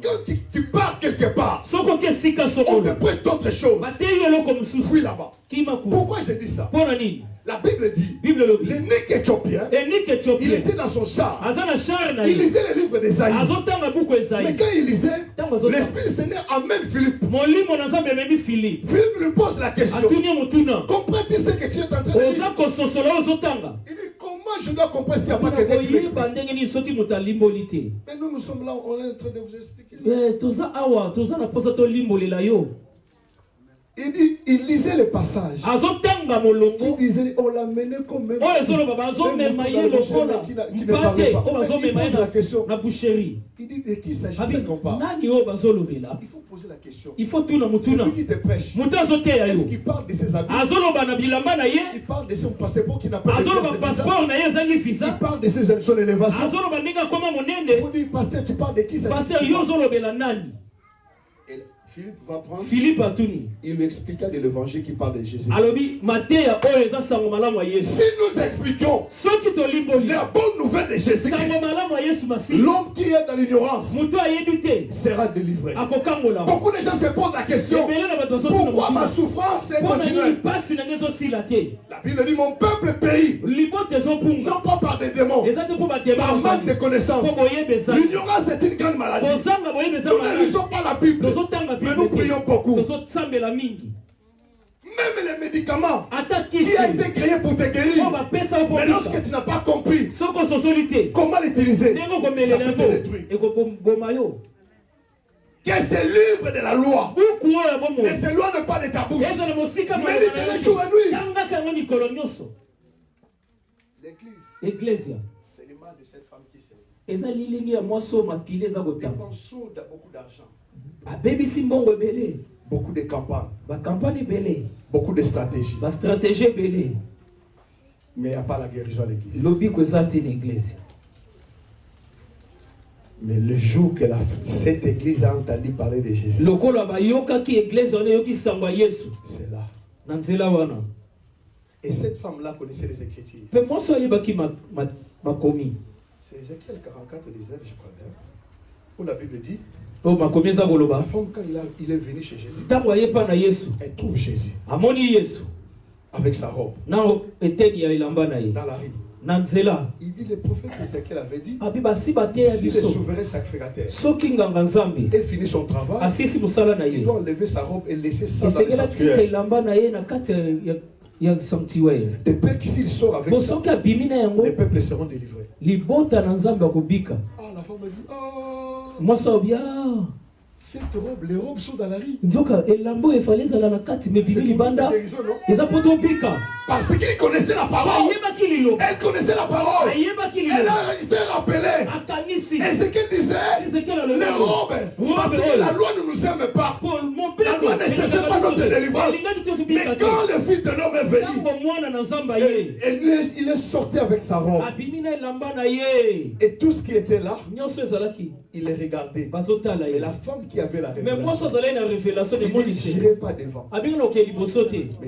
Quand tu pars quelque part, Soko ke sika on te sokolo. prêche d'autres choses. Batei eloko mususu. Fuis là-bas. Kima ku. Pourquoi j'ai dit ça? Pona nini? La Bible dit, Bible lobi. l'énigme éthiopien, Enik il Ethiopie. était dans son char. Azana share na Il ye. lisait les livres d'Esaïe. Azotanga buku Mais Esaïe. quand il lisait, Tango l'Esprit du Seigneur amène Philippe. Molimo na Nzambe memi Philippe. Philippe lui pose la question. Atunya mutuna. Comprends-tu ce que tu es en train de dire? Oza kososola ozotanga. Il dit, comment je dois comprendre s'il n'y a pas quelqu'un qui m'explique? Koyiba ndenge nini soki moto alimboli te. Mais nous sommes là, on est en train de vous expliquer. Toza awa, toza na posa tolimbolela yo. Il dit, il lisait le passage. Azotanga Il molongo. disait, on l'a mené comme même. Oyo ezoloba bazomema ye lokola. Qui ne parlait Mpate pas. oyo Mais il bazomema ye pose la question. na boucherie. Il dit, de qui Abi s'agit-il qu'on parle? nani oyo bazolobela? Il faut poser la question. Il faut tuna mutuna. Celui qui te prêche, Moto azoteya est-ce yo. qu'il parle de ses habits? Azoloba na bilamba na ye. Il parle de son passeport qui n'a pas de Azoloba visa. passeport na ye ezangi Il visa. parle de son élévation. Azoloba ndenge akoma Il monene. faut dire, pasteur, tu parles de qui Pasteur s'agit-il? yo ozolobela nani? Et Philippe va prendre, Philippe atuni. il lui expliqua de l'évangile qui parle de Jésus. Alobi mateya oyo eza sango malamu ya Yesu. Si nous expliquons Soki tolimboli la bonne nouvelle de sango Jésus-Christ, malamu ya Yesu masi. l'homme qui est dans l'ignorance Moto ayebi te. sera délivré. Akokangola. Beaucoup de gens se posent la question, Ebele na bato bazotuna pourquoi ma motuna. souffrance est Mpona nini continuelle? mpasi na ngai ezosila te. La Bible dit, mon peuple périt, Libote ezopunga. non pas par des démons, Eza te mpo par badeba manque de connaissances. mpo boyeba ezali. L'ignorance est une grande maladie. Kozanga boyeba eza Nous ne maladi. lisons pas la Bible, Tozotanga mais nous prions beaucoup. tozosambela mingi. Même les médicaments Ata qui kisi a été créé pour te guérir, oyo bapesa yo mais mpo lorsque tu n'as pas compris soko ososoli te comment l'utiliser, ndenge ça okomelela peut te yango détruire. ekoboma yo. Que ce livre de la loi buku oyo ya bomoi ne s'éloigne pas de ta bouche. ezala mosika Médite jour et nuit. tangaka yango mikolo nyonso. L'église, Ecclesia c'est l'image de cette femme qui s'est. eza lilingi ya mwaso makile za kotanga. Dépensons beaucoup d'argent. Ba baby simbongo belé. Beaucoup de campagnes. Ba campagne belé. Beaucoup de stratégies. Ba stratégie belé. Mais il n'y a pas la guérison à l'église. Lobby ko za te l'église. Mais le jour que cette église a entendu parler de Jésus, c'est là. Et cette femme-là connaissait les Écritures. C'est Ézéchiel 44, 19, je crois bien. Où la Bible dit, la femme, quand il est venu chez Jésus, elle trouve Jésus avec sa robe dans la rue. Il dit, le prophète Ézéchiel avait dit, si le souverain sacrificateur et finit son travail, il doit enlever sa robe et laisser ça dans le sanctuaire. De peur que s'il sort avec ça, les peuples seront délivrés. Ah, la femme a dit, oh, cette robe, les robes sont dans la rue. Parce qu'il connaissait la parole. Elle connaissait la parole. Elle s'est rappelée. Et ce qu'elle disait, les robes. Parce que la loi ne nous aime pas. La loi ne cherchait pas notre délivrance. Mais quand le Fils de l'homme est venu, il est sorti avec sa robe. Et tout ce qui était là, il les regardait. Et la femme qui avait la révélation, il dit, j'irai pas devant, mais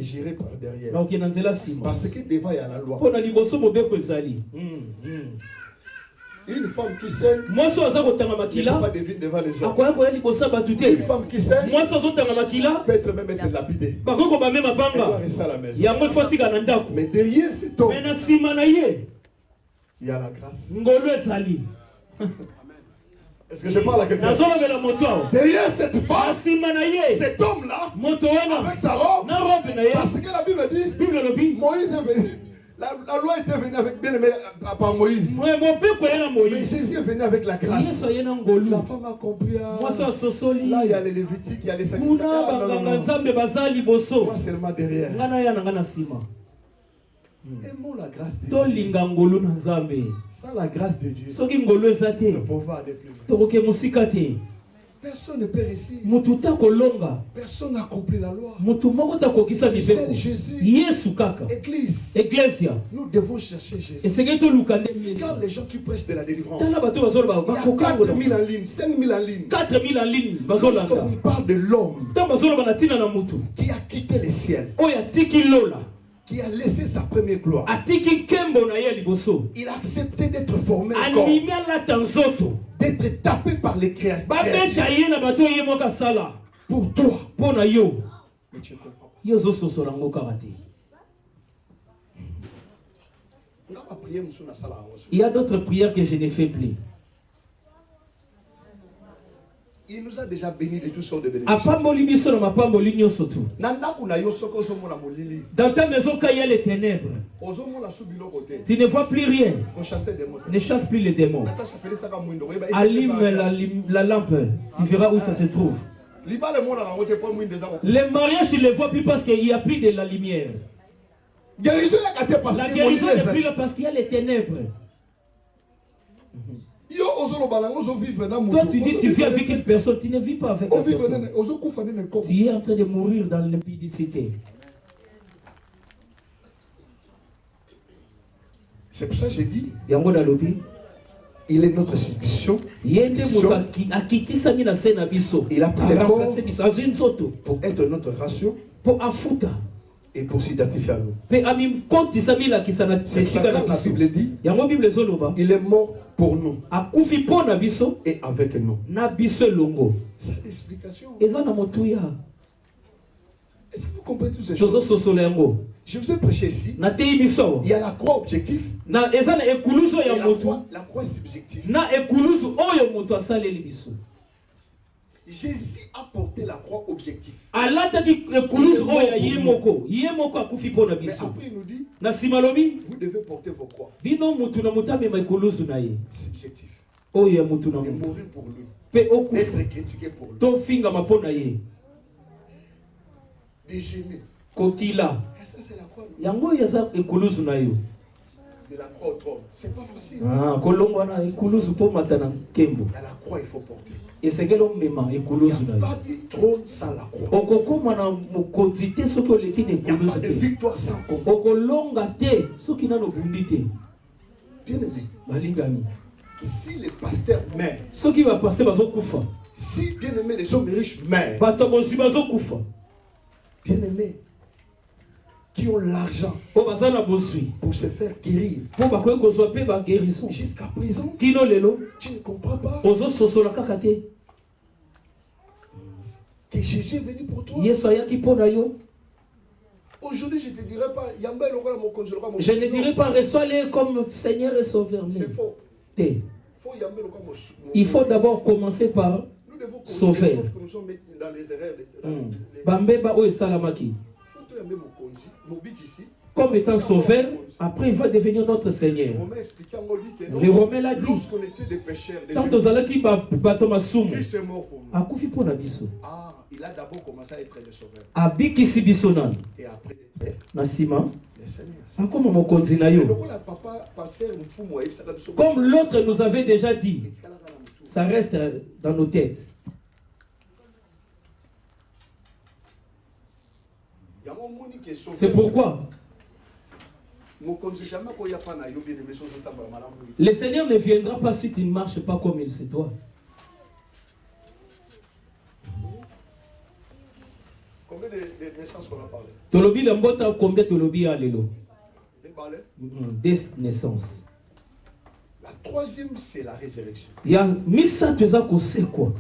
j'irai par derrière. Parce que devant il y a la loi. Une femme qui saigne, ne peut pas deviner devant les gens. Une femme qui saigne peut être même être lapidée. Elle doit rester à la maison. Mais derrière cet homme, il y a la grâce. Est-ce que je parle à quelqu'un? Derrière cette femme, cet homme-là, avec sa robe, parce que la Bible dit, Moïse est venu. La loi était venue avec bien aimé par Moïse. Mais Jésus est venu avec la grâce. La femme a compris. Là, il y a les Lévitiques, il y a les sacrificateurs. Moi seulement derrière. Aimons la grâce de Dieu. Sans la grâce de Dieu, le pouvoir n'est plus. Personne ne perd ici. Personne n'a accompli la loi. C'est Jésus. Église. Nous devons chercher Jésus. Quand les gens qui prêchent de la délivrance, il y a 4000 en ligne, 5000 en ligne. Lorsqu'on parle de l'homme qui a quitté le ciel, qui a laissé sa première gloire, il a accepté d'être formé encore, d'être tapé par les créatures pour toi. Mais tu ne comprends pas. Il y a d'autres prières que je ne fais plus. Il nous a déjà bénis de toutes sortes de bénédictions. Dans ta maison, quand il y a les ténèbres, tu ne vois plus rien. Ne chasse plus les démons. Allume la lampe. Tu verras où ça se trouve. Les mariages, tu ne les vois plus parce qu'il n'y a plus de la lumière. La guérison n'est plus là parce qu'il y a les ténèbres. Toi tu dis tu vis avec une personne, tu ne vis pas avec la personne. Tu es en train de mourir dans l'impudicité. C'est pour ça que j'ai dit, il est notre substitution. Il a pris les corps pour être notre ration et pour s'identifier à nous. C'est ça que la Bible dit, il est mort pour nous et avec nous. C'est l'explication. Est-ce que vous comprenez toutes ces choses? Je vous ai prêché ici. Il y a la croix objective et la croix subjective. Jésus a porté la croix objective. Mais après il nous dit, vous devez porter vos croix subjectifs et mourir pour lui, être critiqué pour lui, déchaîné. Ça c'est la croix. de la croix au trône. C'est pas facile. Ah, kolongwana ikuluzu po matana kembo. À la croix il faut porter. Et c'est que l'homme mema ikuluzu na. Pas de trône sans la croix. Okoko mana mokozite soko leki ne ikuluzu. Il n'y a pas de victoire sans combat. Okolonga te soki na no bundite. Bien aimé. Balingami. Si les pasteurs meurent. Soki va passer bazo kufa. Si bien aimé les hommes riches meurent. Bato bozu bazo kufa. Bien aimé. Qui ont l'argent pour se faire guérir jusqu'à présent, tu ne comprends pas que Jésus est venu pour toi. Aujourd'hui, je ne te dirai pas, je ne dirai pas, reçois-les comme Seigneur et Sauveur. C'est faux. Il faut d'abord commencer par sauver. Comme étant sauveur, après il va devenir notre Seigneur. Les Romains l'a dit. Quand aux alaki batomasum, il a d'abord commencé à être le sauveur. Et après, Nasima. Comme l'autre nous avait déjà dit, ça reste dans nos têtes. C'est pourquoi le Seigneur ne viendra pas si tu ne marches pas comme il se doit. Combien de naissances qu'on a parlé? Tolobi l'ambota combien tolobi a lelo? Des naissances. La troisième, c'est la résurrection. Il y a missa teza ko c'est quoi?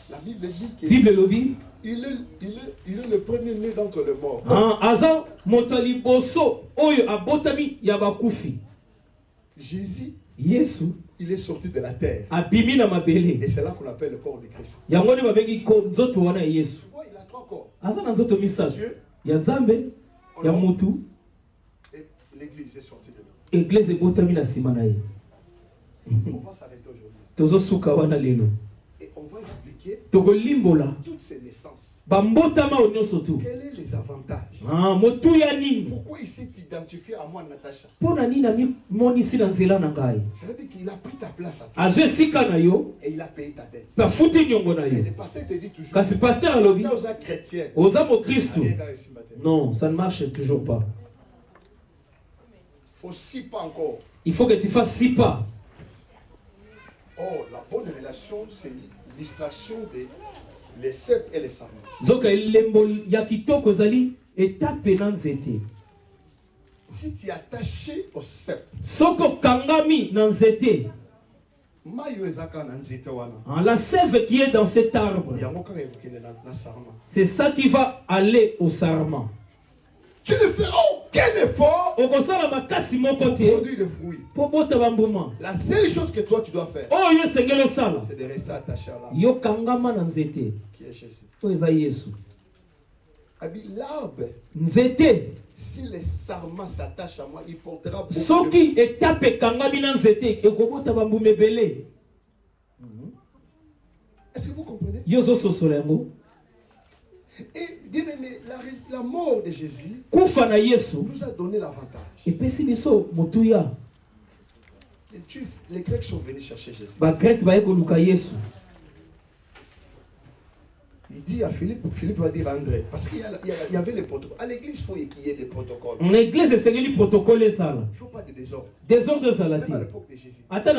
La Bible dit que Bible lobi il est le premier né d'entre les morts. Aza motali boso oyo abotami ya bakufi. Jésus, Yesu, il est sorti de la terre. Abimi na mabele. Et c'est là qu'on appelle le corps de Christ. Yangoni babengi ko nzoto wana Yesu. Il a trois corps. Aza na nzoto misa. Ya Nzambe, ya mutu. Et l'église est sortie de là. Église ebotami na sima na ye. On va s'arrêter aujourd'hui. Tozo suka wana lelo. Et on va expliquer toutes ces naissances. Quels sont les avantages? Pourquoi il s'est identifié à moi, Natacha? Ça veut dire qu'il a pris ta place à toi. Et il a payé ta dette. Et le pasteur te dit toujours, aux chrétiens, non, ça ne marche toujours pas. Il faut 6 pas encore. Il faut que tu fasses 6 pas. Oh, la bonne relation, c'est l'extraction des cèpes et les sarments. Si tu es attaché au cèpe, la sève qui est dans cet arbre, c'est ça qui va aller au sarment. Tu ne feras aucun effort pour produire des fruits. La seule chose que toi tu dois faire, c'est de rester attaché à l'arbre. Qui est Jésus. L'arbre, si les sarments s'attachent à moi, il portera beaucoup de fruits. Est-ce que vous comprenez? Et bien aimé, la mort de Jésus nous a donné l'avantage. Les Grecs sont venus chercher Jésus. Il dit à Philippe, Philippe va dire à André, parce qu'il y avait les protocoles. À l'église, il faut qu'il y ait des protocoles. Il ne faut pas de désordre. Même à l'époque de Jésus. On a dit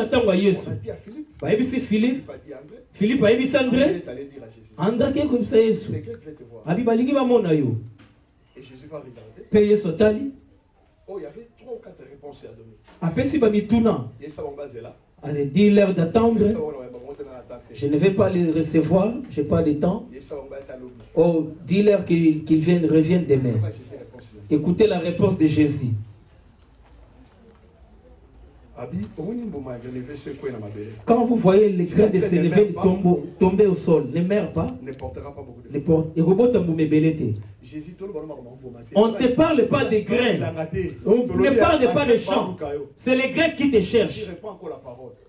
à Philippe a dit à André. Philippe a dit à André. Il est allé dire à Jésus. André qui est comme ça. Les Grecs veulent te voir. Et Jésus va regarder. Oh, il y avait 3 ou 4 réponses à donner. Et ça, on base là. Allez, dis-leur d'attendre. Je ne vais pas les recevoir, je n'ai pas de temps. Oh, dis-leur qu'ils reviennent demain. Écoutez la réponse de Jésus. Quand vous voyez les grains de s'élever tomber au sol, ne meurent pas. Ne portera pas beaucoup de on ne te parle pas des grains. On ne parle pas des champs. C'est les grains qui te cherchent.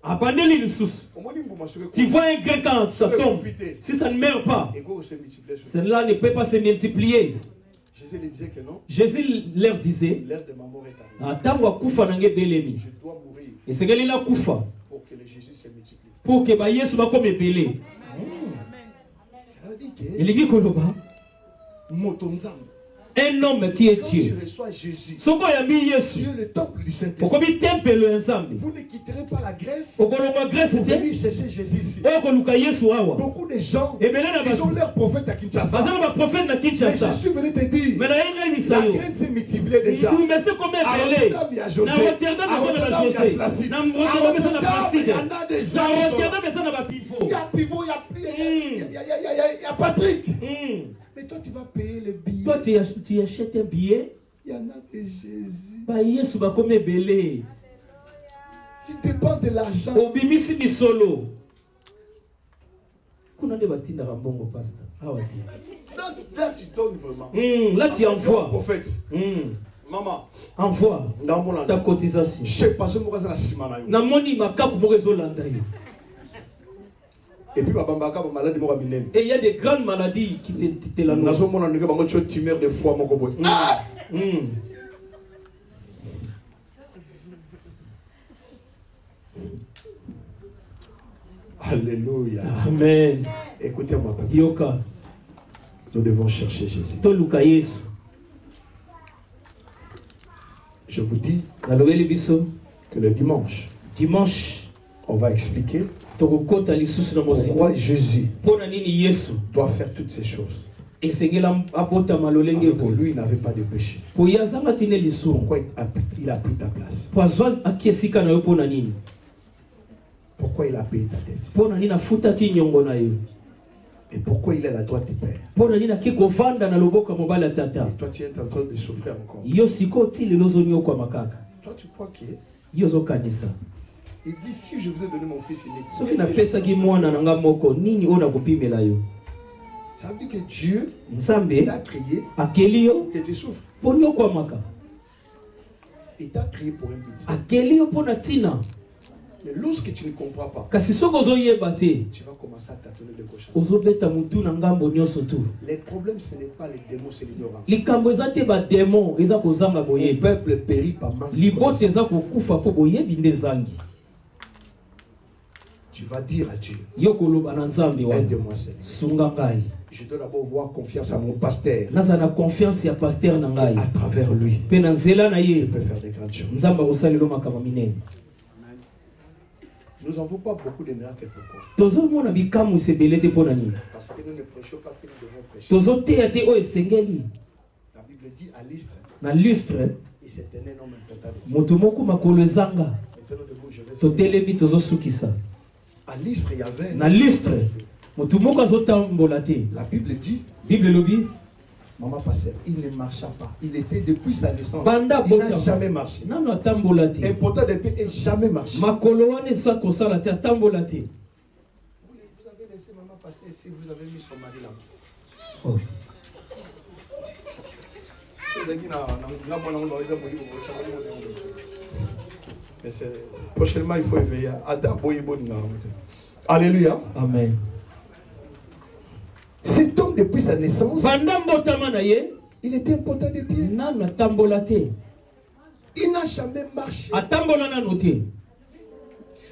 Abandonne-les le sous. Tu vois un grain quand ça tombe. Si ça ne meurt pas, cela ne peut pas se multiplier. Jésus leur disait que non. Jésus leur disait, l'heure de ma mort est arrivée. Je dois mourir. Et c'est qu'elle est là kufa. Pour que le Jésus se multiplie. Pour que ba Yesu ba comme belé. Ça veut dire que il dit que un homme qui est Dieu. Quand tu reçois Jésus, Dieu le temple du Saint-Esprit. Vous ne quitterez pas la Grèce. Vous venez chercher Jésus ici. Beaucoup de gens, ils ont leur prophète à Kinshasa. Mais Jésus venait te dire, la graine s'est multipliée déjà. À Rotterdam, il y a José. À Rotterdam, il y a Placide. À Rotterdam, il y en a des gens qui sont là. Il y a Pivot, il y a Patrick. Mais toi, tu vas payer le billet. Toi, tu achètes un billet. Il y en a de Jésus. Tu dépends de l'argent. Là, tu donnes vraiment. Là, tu envoies. Prophète. Maman. Envoie ta cotisation. Je sais pas, je me reste la simana. Et puis, et il y a des grandes maladies qui te l'annoncent. Alléluia. Amen. Écoutez-moi, papa. Yoka. Nous devons chercher Jésus. Je vous dis que le dimanche, on va expliquer pourquoi Jésus doit faire toutes ces choses. Pour lui, il n'avait pas de péché. Pourquoi il a pris ta place? Pourquoi il a payé ta dette? Et pourquoi il est à la droite du Père? Et toi, tu es en train de souffrir encore. Toi, tu crois que il dit, si je vous ai donné mon fils unique, ça veut dire que Dieu t'a créé pour que tu souffres. Il t'a créé pour un but. Mais lorsque tu ne comprends pas, tu vas commencer à tâtonner de gauche. Les problèmes, ce n'est pas les démons, c'est l'ignorance. Le peuple périt par manque de connaissance. Tu vas dire à Dieu, aide-moi Seigneur. Je dois d'abord avoir confiance à mon pasteur. À travers lui, je peux faire des grandes choses. Nous n'avons pas beaucoup de miracles. Pourquoi? Parce que nous ne prêchons pas ce que nous devons prêcher. La Bible dit à Lystre, il s'est tenu un homme important. À Lystre, il y avait la Bible dit, maman pasteur, il ne marcha pas. Il était depuis sa naissance. Il n'a jamais marché. Important de paix et jamais marché. Vous avez laissé maman passer si vous avez mis son mari là. Prochainement, il faut éveiller. Alléluia. Amen. Cet homme, depuis sa naissance, il était important de pied. Il n'a jamais marché.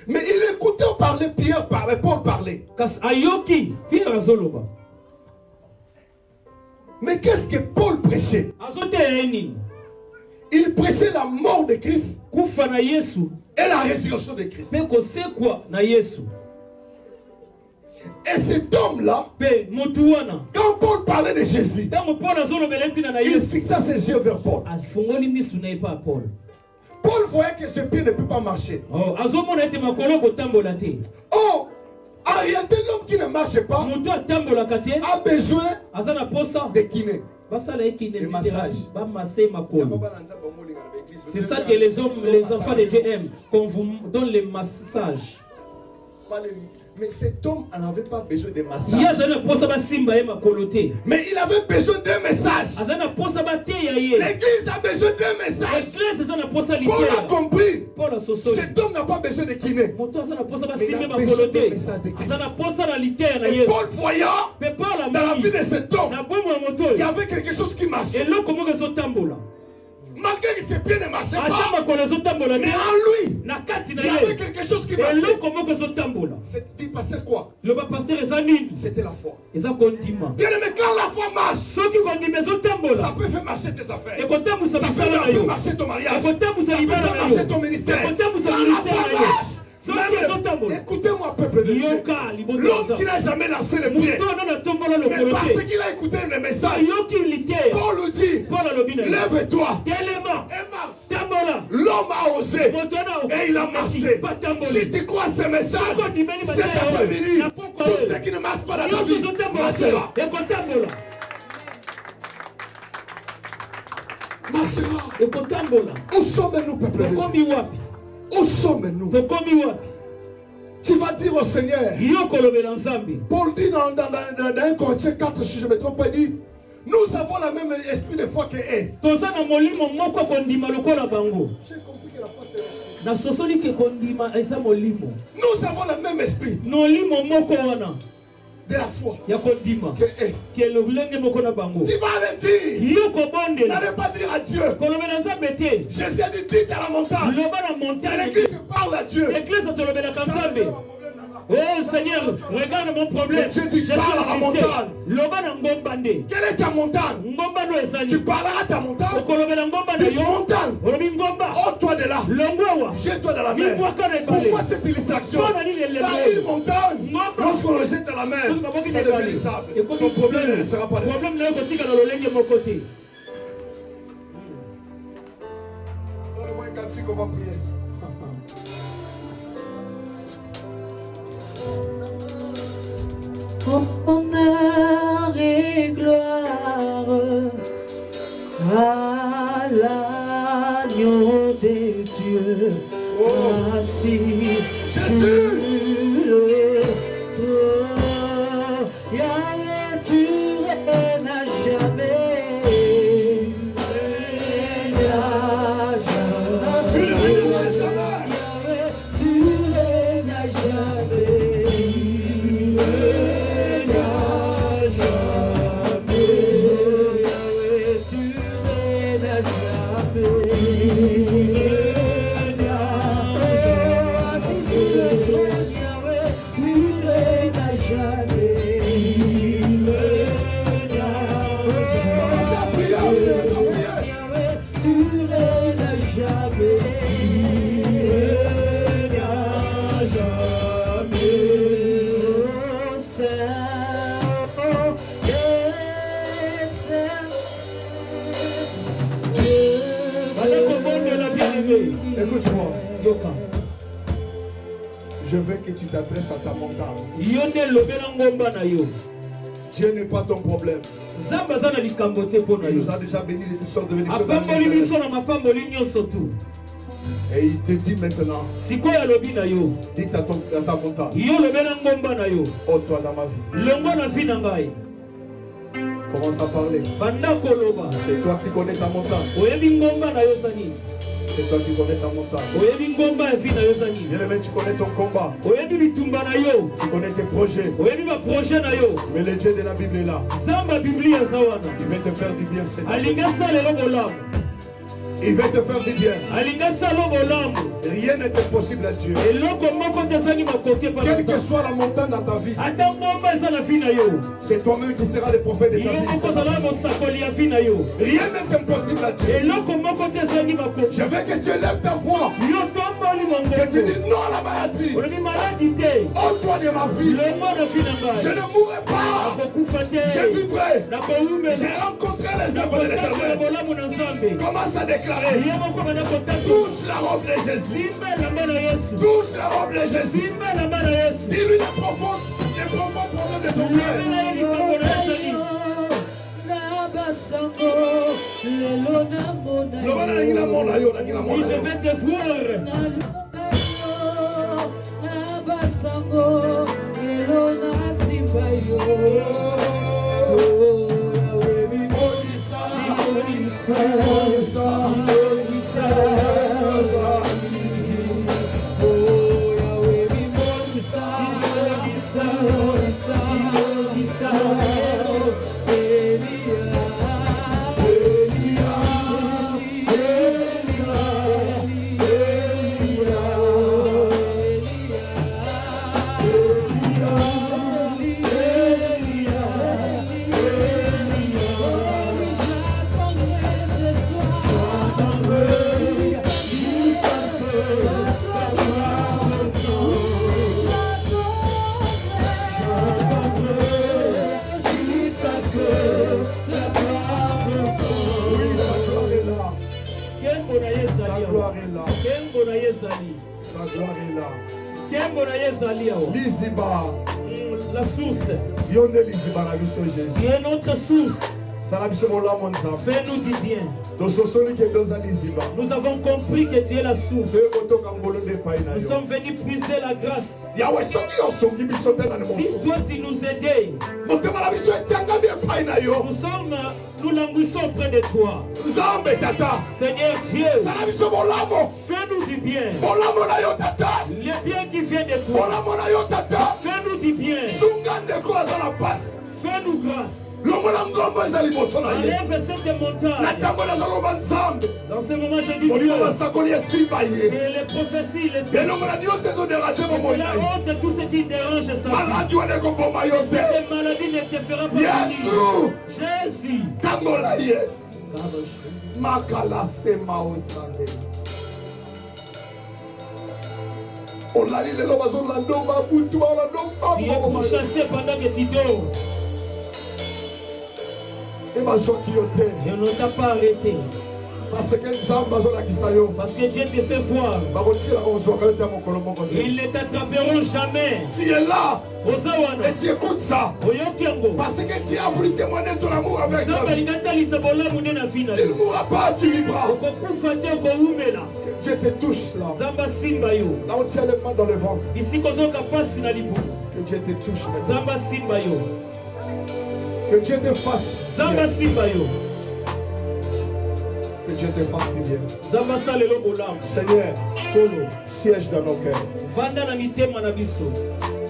Mais il écoutait parler, Paul parler. Mais qu'est-ce que Paul prêchait? Il prêchait la mort de Christ et la résurrection de Christ. Et cet homme-là, quand Paul parlait de Jésus, il fixa ses yeux vers Paul. Paul voyait que ce pied ne peut pas marcher. Oh, en réalité, l'homme qui ne marche pas a besoin de kiné. De massage. C'est ça que les enfants de Dieu aiment, qu'on vous donne les massages. Mais cet homme n'avait pas besoin de massage. Mais il avait besoin d'un message. L'église a besoin d'un message. Paul a compris. Cet homme n'a pas besoin de kiné. Mais il a besoin de message de Christ. Et Paul voyant dans la vie de cet homme, il y avait quelque chose qui marchait. Malgré que ses pieds ne marchaient pas, mais en lui, il y avait quelque chose qui marchait. Il passait quoi? C'était la foi. Bien aimé, quand la foi marche, ça peut faire marcher tes affaires. Ça peut faire marcher ton mariage. Ça peut faire marcher ton ministère. Quand la foi marche, écoutez-moi, peuple de Dieu. L'homme qui n'a jamais lancé le pied, mais parce qu'il a écouté le message, Paul lui dit, lève-toi et marche. L'homme a osé et il a marché. Si tu crois ce message, cet après-midi, tout ce qui ne marche pas dans ta vie marchera. Où sommes-nous, peuple de Dieu? Où sommes-nous? Tu vas dire au Seigneur. Paul dit dans 1 Corinthiens 4, si je ne me trompe pas, il dit, nous avons le même esprit de foi que eux. J'ai compris que la foi c'est l'esprit. Nous avons le même esprit de la foi que eux. Tu vas le dire. N'allez pas dire à Dieu. Jésus a dit, dites à la montagne. L'église parle à Dieu. Oh Seigneur, regarde mon problème. Dieu dit, parle à la montagne. Quelle est ta montagne? Tu parleras à ta montagne. Dites montagne. Oh toi de là. Jette-toi dans la mer. Pourquoi cette illustration? Car une montagne, lorsqu'on le jette dans la mer, ça devient sable. Ton problème ne sera pas là. Donne-moi un cantique, on va prier. Honneur et gloire à l'agneau des dieux, assis sur le trône. Yahweh, tu règnes à jamais. Yahweh, tu règnes à jamais. Écoute-moi. Je veux que tu t'adresses à ta montagne. Dieu n'est pas ton problème. Il nous a déjà bénis de toutes sortes de bénédictions. Et il te dit maintenant, dis à ta montagne, oh toi dans ma vie. Commence à parler. C'est toi qui connais ta montagne. C'est toi qui connais ta montagne. Bien-aimé, tu connais ton combat. Tu connais tes projets. Mais le Dieu de la Bible est là. Il veut te faire du bien cette année. Il veut te faire du bien. Rien n'est impossible à Dieu. Quelle que soit la montagne dans ta vie, c'est toi-même qui seras le prophète de ta vie. Rien n'est impossible à Dieu. Je veux que tu lèves ta voix. Que tu dis non à la maladie. Oh toi de ma vie, je ne mourrai pas. Je vivrai. J'ai rencontré les œuvres de l'Éternel. Commence à déclarer. Touche la robe de Jésus. Touche la robe de Jésus. Dis-lui les profonds problèmes de ton cœur. Je vais te voir. Sa gloire est là. Liziba. La source. Yonde Liziba la mission Jésus. Qui est notre source. Fais-nous du bien. Nous avons compris que tu es la source. Nous sommes venus puiser la grâce. Si toi tu nous aidais, nous languissons auprès de toi. Seigneur Dieu, fais-nous du bien. Le bien qui vient de toi. Fais-nous du bien. Fais-nous grâce. Enlève cette montagne. Dans ce moment, je dis que les prophéties, c'est la honte de tout ce qui dérange sa vie. Cette maladie ne te fera pas venir. Jésus. Tu es pourchassé pendant que tu dors. Et on ne t'a pas arrêté. Parce que Dieu te fait voir. Ils ne t'attraperont jamais. Tu es là et tu écoutes ça. Parce que tu as voulu témoigner ton amour avec toi. Tu ne mourras pas, tu vivras. Que Dieu te touche là. Là où tu as les mains dans le ventre. Que Dieu te touche maintenant. Que Dieu te fasse. Que Dieu te fasse du bien. Seigneur, siège dans nos cœurs.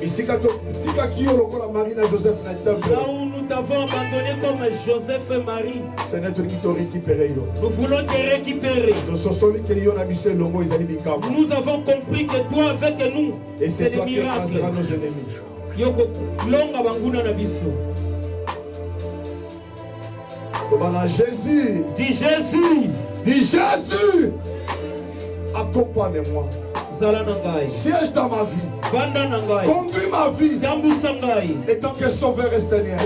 Ici, quand là où nous t'avons abandonné comme Joseph et Marie, Seigneur, nous voulons te récupérer. Nous avons compris que toi avec nous, c'est des miracles. Jésus, dis Jésus, dis Jésus, accompagne-moi. Siège dans ma vie. Conduis ma vie. Et tant que sauveur et Seigneur.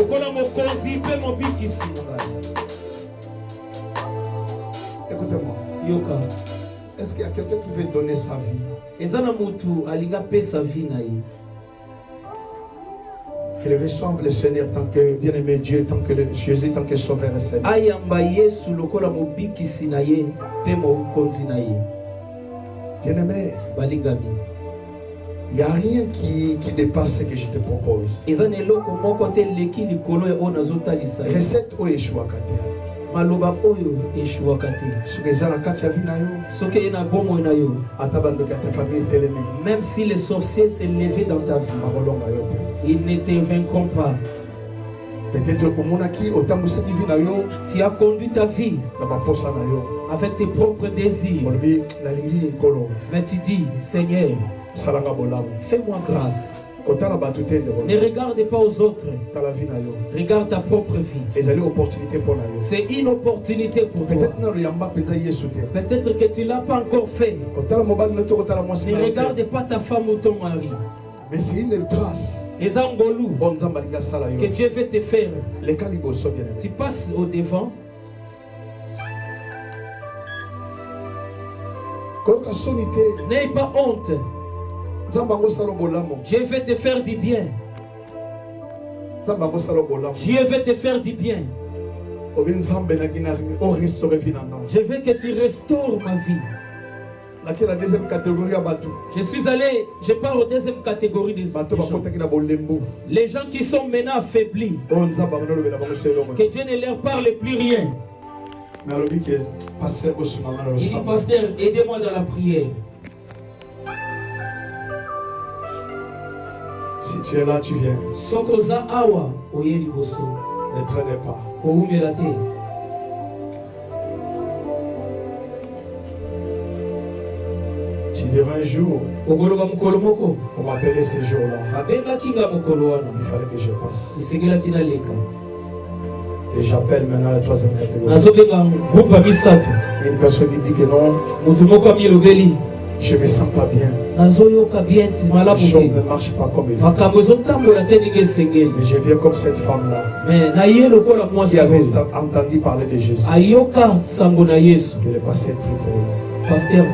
Écoutez-moi. Est-ce qu'il y a quelqu'un qui veut donner sa vie? Qu'il reçoive le Seigneur tant que bien-aimé Dieu, tant que Jésus, tant que sauveur et Seigneur. Bien-aimé, il n'y a rien qui dépasse ce que je te propose. Recette au Yeshua même si les sorciers s'est levé dans ta vie, ils ne te vaincront pas. Peut-être tu as conduit ta vie avec tes propres désirs. Mais tu dis, Seigneur, fais-moi grâce. Ne regarde pas aux autres. Regarde ta propre vie. C'est une opportunité pour toi. Peut-être que tu ne l'as pas encore fait. Ne regarde pas ta femme ou ton mari. Mais c'est une grâce que Dieu veut te faire. Tu passes au devant. N'aie pas honte. Dieu veut te faire du bien. Dieu veut te faire du bien. Je veux que tu restaures ma vie. La deuxième catégorie à Batou. Je parle aux deuxième catégorie des gens. Les gens qui sont maintenant affaiblis. Que Dieu ne leur parle plus rien. Il dit, pasteur, aidez-moi dans la prière. Si tu es là, tu viens. Ne traînez pas. Tu diras un jour, on m'appelait ces jours-là. Il fallait que je passe. Et j'appelle maintenant la troisième catégorie. Une personne qui dit que non, je ne me sens pas bien. Les choses ne marchent pas comme il faut. Mais je viens comme cette femme-là qui avait entendu parler de Jésus. Que le passé prie pour lui. Pasteur,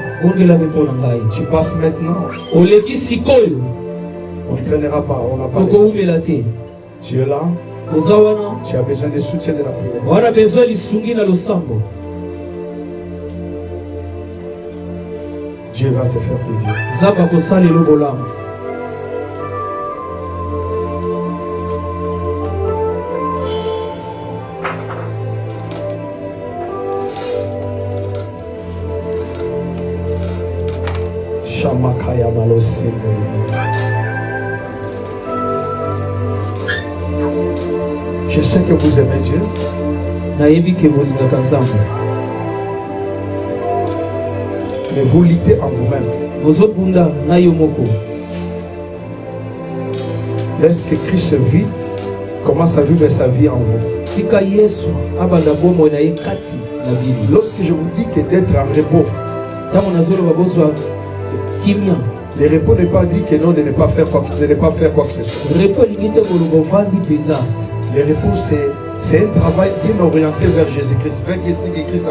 tu passes maintenant. On ne traînera pas, on n'a pas de... Tu es là. Tu as besoin de soutien de la prière. Dieu va te faire plaisir. Shamakaya Malosi. Je sais que vous aimez Dieu. Mais vous luttez en vous-même. Laisse que Christ vit, commence à vivre sa vie en vous. Lorsque je vous dis que d'être en repos, le repos n'est pas dit que non, de ne pas faire quoi que ce soit. Le repos, c'est un travail bien orienté vers Jésus-Christ, vers Jésus-Christ.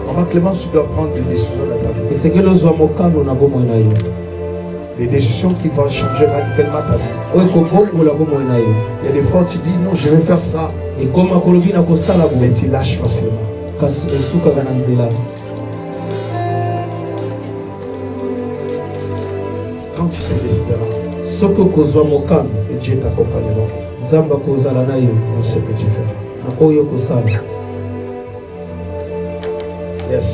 Maman Clémence, tu dois prendre des décisions dans ta vie. Des décisions qui vont changer radicalement ta vie. Il y a des fois où tu dis non, je vais faire ça. Mais tu lâches facilement. Quand tu te décideras, et Dieu t'accompagnera dans ce que tu feras. Yes.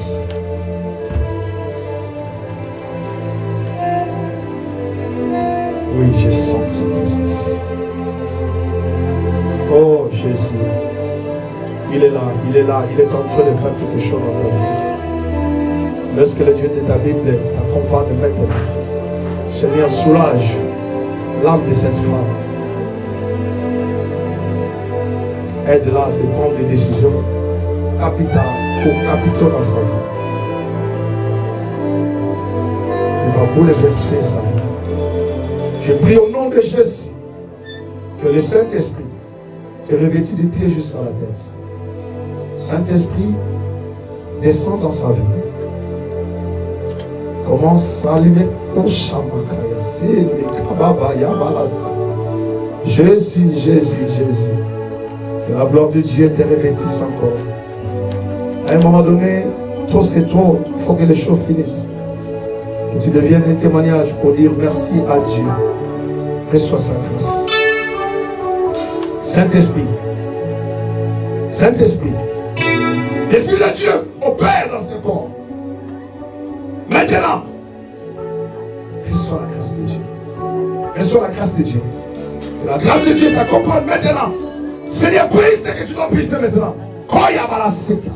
Oui, je sens cette présence. Oh Jésus, il est là, il est là, il est en train de faire quelque chose dans ta vie. Lorsque le Dieu de ta Bible t'accompagne maintenant, Seigneur, soulage l'âme de cette femme. Aide-la de prendre des décisions capitales ou capitaux dans sa vie. Tu vas bouleverser sa vie. Je prie au nom de Jésus que le Saint-Esprit te revêtit du pied jusqu'à la tête. Saint-Esprit, descend dans sa vie. Commence à allumer. Jésus, Jésus, Jésus. Que la gloire de Dieu te revêtisse encore. À un moment donné, trop c'est trop. Il faut que les choses finissent. Que tu deviennes un témoignage pour dire merci à Dieu. Reçois sa grâce. Saint-Esprit. Saint-Esprit. L'Esprit de Dieu opère dans ce corps. Maintenant. Reçois la grâce de Dieu. Reçois la grâce de Dieu. Que la grâce de Dieu t'accompagne maintenant. Seigneur, prise ce que tu dois briser maintenant. Koya balasika.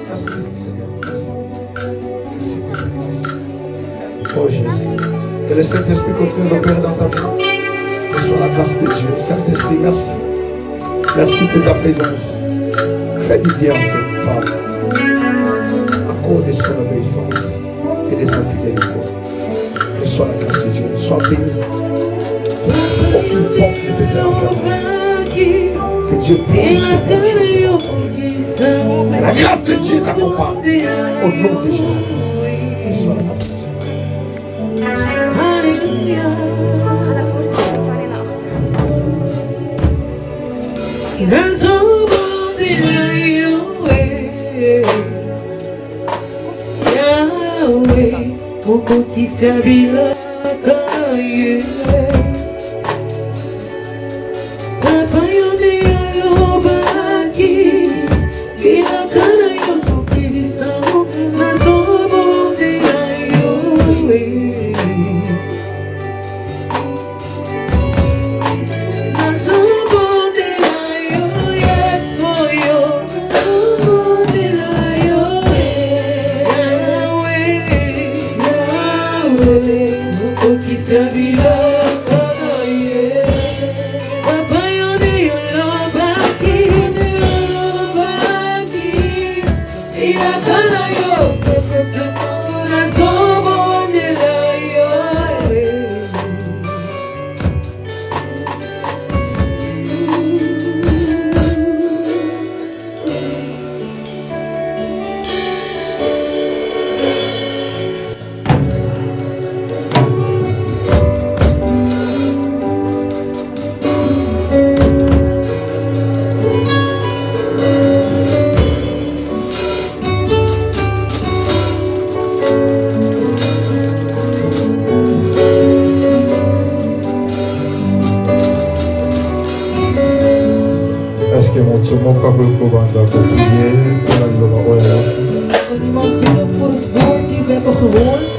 Merci, Seigneur. Merci. Oh Jésus. Que le Saint-Esprit continue d'opérer dans ta vie. Reçois la grâce de Dieu. Saint-Esprit, merci. Merci pour ta présence. Fais du bien à cette femme. À cause de son obéissance et de sa fidélité. Reçois la grâce de Dieu. Sois béni. Aucune porte ne te sera fermée. Que Dieu pose la grâce de Dieu t'accompagne. Au nom de Jésus. Reçois la grâce de Dieu.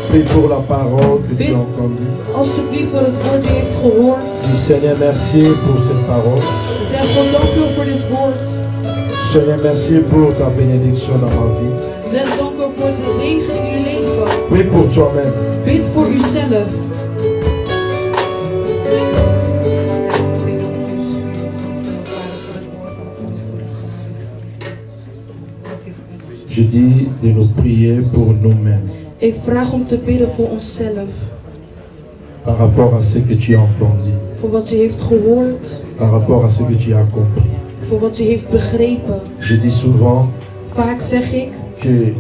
Prie pour la parole que tu as entendue. Alsjeblieft voor het woord die je heeft gehoord. Dis Seigneur, merci pour cette parole. Zeg God, dank u voor dit woord. Seigneur, merci pour ta bénédiction dans ma vie. Zeg dank u voor de zegen in uw leven. Prie pour toi-même. Bid voor uzelf. Je dis de nous prier pour nous-mêmes. Ik vraag om te bidden voor onszelf. Par rapport à ce que tu as entendu. Voor wat u heeft gehoord. Par rapport à ce que tu as compris. Voor wat u heeft begrepen. Je dis souvent. Vaak zeg ik. Que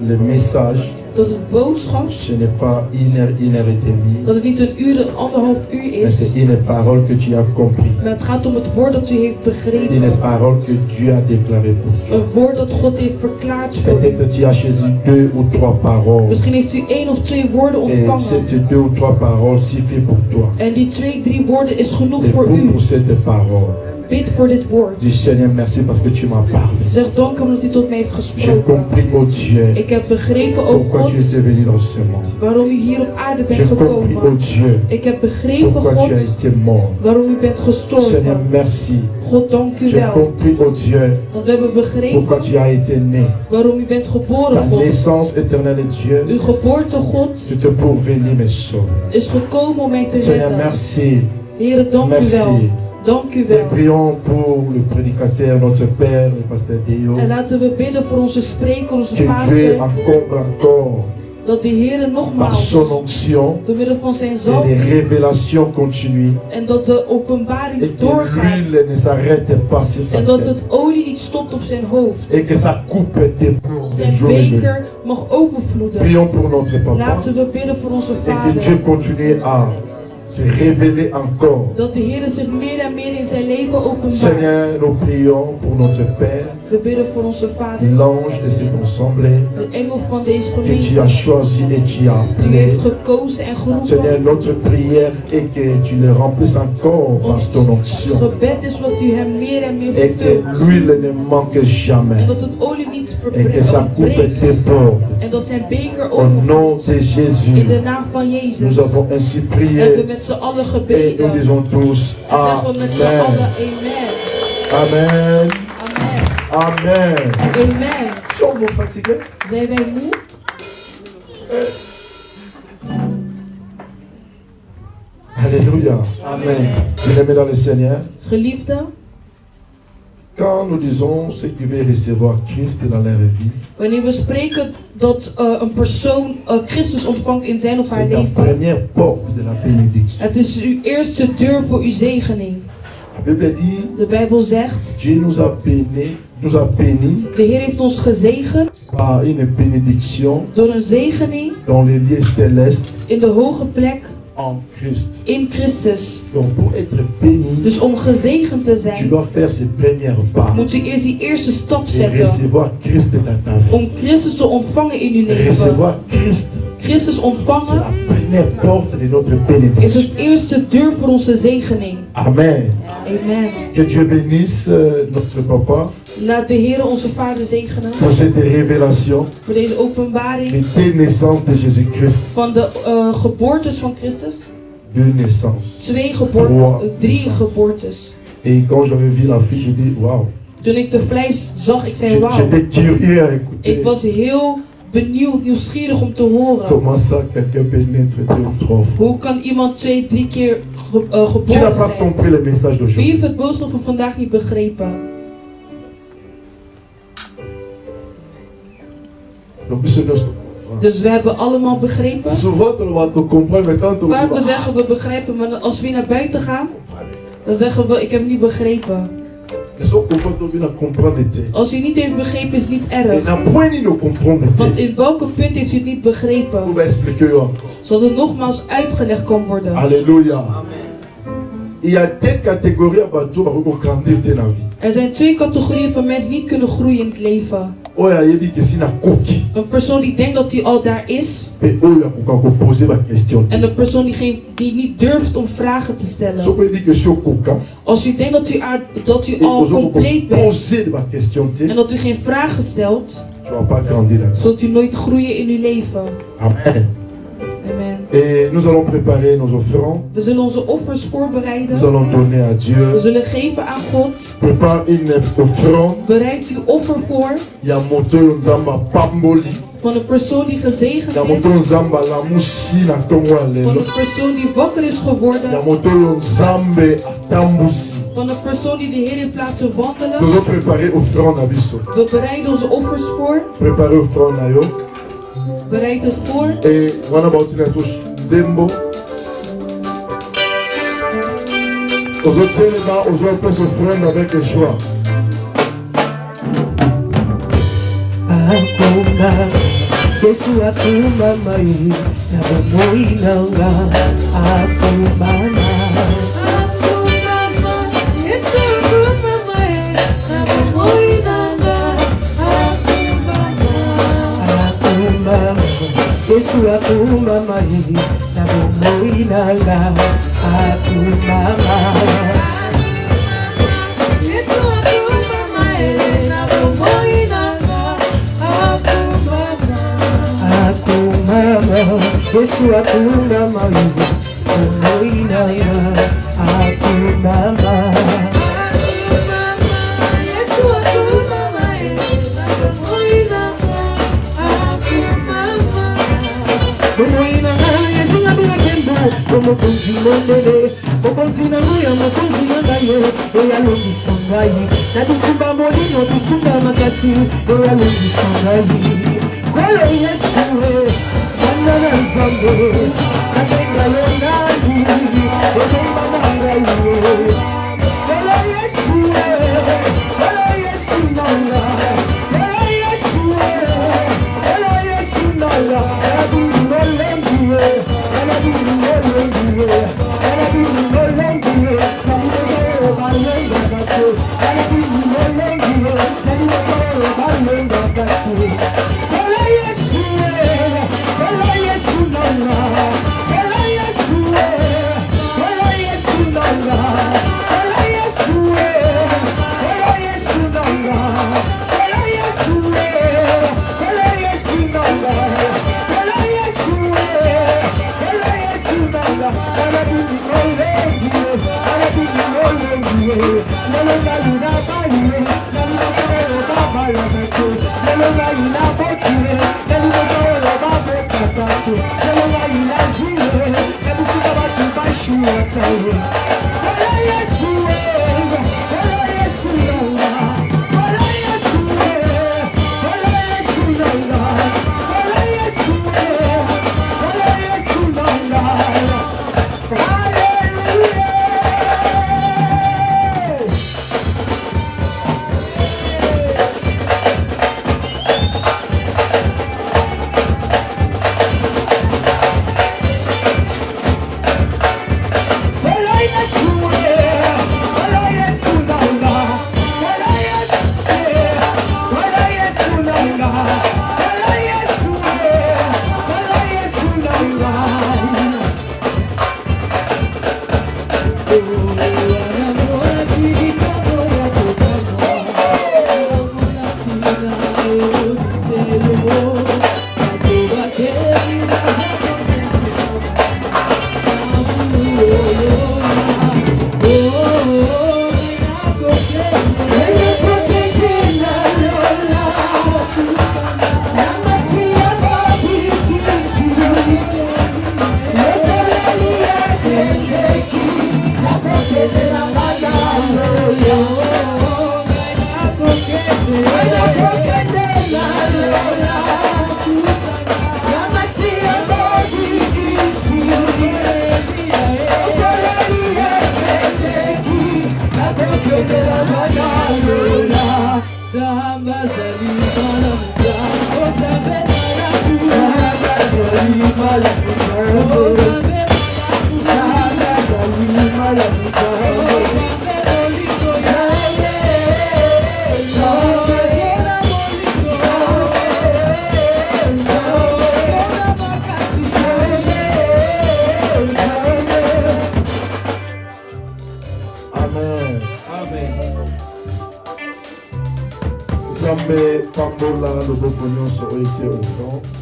le message. Dat het boodschap. Ce n'est pas une heure et demie. Dat het niet een uur, 1,5 uur is. Mais c'est une parole que tu as compris. Maar het gaat om het woord dat u heeft begrepen. Une parole que Dieu a déclarée pour toi. Een woord dat God heeft verklaard voor u. Peut-être tu as choisi 2 ou 3 paroles. Misschien heeft u 1 of 2 woorden ontvangen. Et ces 2 ou 3 paroles suffit pour toi. En die 2, 3 woorden is genoeg voor u. Pour cette parole. Bid voor dit woord. Dis Seigneur, merci parce que tu m'as parlé. Zeg dank omdat u tot mij heeft gesproken. J'ai compris, oh Dieu. Ik heb begrepen, oh pourquoi God, tu es venu dans ce monde. Waarom u hier op aarde bent J'ai gekomen. compris, oh Dieu. Ik heb begrepen, pourquoi God, tu as été mort. Waarom u bent gestorven. Seigneur, merci. God, dank u J'ai wel. compris, oh Dieu. Want we hebben begrepen, pourquoi tu as été né. Waarom u bent geboren, Ta God. naissance éternelle, Dieu. Uw geboorte, God, tu te pour venir me sauver. Is gekomen om mij te Seigneur, redden. merci. Heere, dank u wel. Dank u wel. Nous prions pour le prédicateur, notre Père, le pasteur Deo. En laten we bidden voor onze spreker, onze que Dieu pastor. encore. Dat de Heere nogmaals, door middel van zijn zalving, en dat de openbaring doorgaat, en dat het olie niet stopt op zijn hoofd, dat zijn beker mag overvloeden. Laten we bidden voor onze Vader. Se révéler encore. Dat de Heer zich meer en meer in zijn leven openbaart. Seigneur, nous prions pour notre Père. We bidden voor onze Vader. L'ange de cette assemblée. De engel van deze Que gemeente. tu as choisi et tu as appelé. Die heeft gekozen en geroepen. Seigneur, notre prière est que tu le remplisses encore par ton onction. Gebed is wat u hem meer en meer et que l'huile ne manque jamais. En dat het olie niet et que sa coupe déborde. En dat zijn beker au nom de Jésus. In de naam van Jezus. Nous avons ainsi prié. Met z'n allen gebeden. Et nous disons tous Amen. Amen. Amen. Amen. Sommes-nous fatigués? Zijn wij moe? Alléluia. Amen. Bien-aimés dans le Seigneur. Geliefde. Quand nous disons ceux qui veulent recevoir Christ dans leur vie. Wanneer we spreken dat een persoon Christus ontvangt in zijn of haar leven. Het is uw eerste deur voor uw zegening. De Bijbel zegt. Dieu nous a bénis. De Heer heeft ons gezegend. Par une bénédiction. Door een zegening. Dans les lieux célestes. In de hoge plek. En Christ. In Christus. Donc pour être béni, dus om gezegend te zijn, tu dois faire ces premières pas. Moet je eerst die eerste stap Et zetten. Recevoir Christ dans ta vie. Om Christus te ontvangen in uw leven. Recevoir Christ. Christus ontvangen. C'est la première porte de notre bénédiction. Is het eerste deur voor onze zegening. Amen. Amen. Que Dieu bénisse notre papa. Laat de Heer onze Vader zegenen. Pour cette révélation. Voor deze openbaring. De tes naissances de Jésus-Christ. Van de geboortes van Christus. 2 naissances. 2 geboortes. 3 geboortes. Et quand j'avais vu la fiche, je dis wauw. Toen ik de vlijs zag, ik zei wauw. J'étais curieux à écouter. Ik was heel benieuwd, nieuwsgierig om te horen. Comment ça quelqu'un peut naître 2 ou 3 fois? Hoe kan iemand 2, 3 keer geboren Qui n'a pas zijn? compris le message d'aujourd'hui? Wie heeft het boodschap van vandaag niet begrepen? Dus we hebben allemaal begrepen. Vaak we zeggen we begrijpen, maar als we naar buiten gaan, dan zeggen we ik heb niet begrepen. Als u niet heeft begrepen is het niet erg. Want in welke punt heeft u het niet begrepen? Zodat het nogmaals uitgelegd kan worden. Halleluja. Er zijn 2 categorieën van mensen die niet kunnen groeien in het leven. Een persoon die denkt dat hij al daar is. En een persoon die niet durft om vragen te stellen. Als u denkt dat u al compleet bent en dat u geen vragen stelt, zult u nooit groeien in uw leven. Amen. Amen. Et nous allons préparer nos offrandes. We zullen onze offers voorbereiden. Nous allons donner à Dieu. We zullen geven aan God. Prépare une offrande. Bereid uw offer voor. Ya moto nzamba pamboli. Van een persoon die gezegend is. Ya moto nzamba la musi na tongo lelo. Van een persoon die wakker is geworden. Ya moto nzambe atambusi. Van een persoon die de Heer heeft laten wandelen. Nous allons préparer offrande à biso. We bereiden onze offers voor. Préparer offrande à yo. Bereid het voor. Et wana bauti na touche zembo. Aujourd'hui, on va faire offrande avec le choix. Akumba, Yesu akumba mai, na bomoinanga. Akumba mai, Yesu akumba mai, na bomoinanga. Akumba, Yesu akumba mai, na bomoinanga. Akumba mai. Yesu akumba mai, bomoina ya akumba mai. Yesu akumba mai, bomoina akumba mai. Bomoina Yesu abira kembo, como konzinondele, okonzina nguya mokonzina ngaye, oya longi songai. Na tutumba molino tutumba makasi, oya longi songai. Kolo Yesu Nzambe, katenga longali, otomba mangaye. Kolo Yesu nanga, Kolo Yesu nanga. Alabudu nolengiye, alabudu nolengiye, alabudu nolengiye. Nabudu balenga kate, alabudu nolengiye, nabudu balenga kate. Kolo Yesu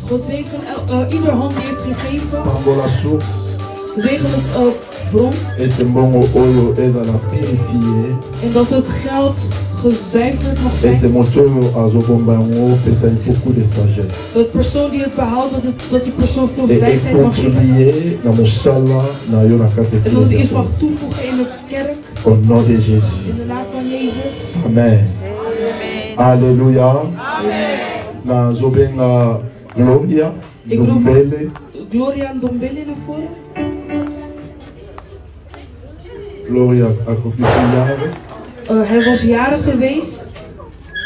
God zegen ieder hand die heeft gegeven. Zegen het bron. En dat het geld gezuiverd mag zijn. De persoon die het behoudt, dat die persoon veel wijsheid mag hebben. En dat ze iets mag toevoegen in de kerk. Au nom de Jésus. In de naam van Jezus. Amen. Alléluia. Na zobenga Gloria Ndombele. Gloria Ndombele naar voren. Gloria accomplit ses jaren. Hij was jarig geweest.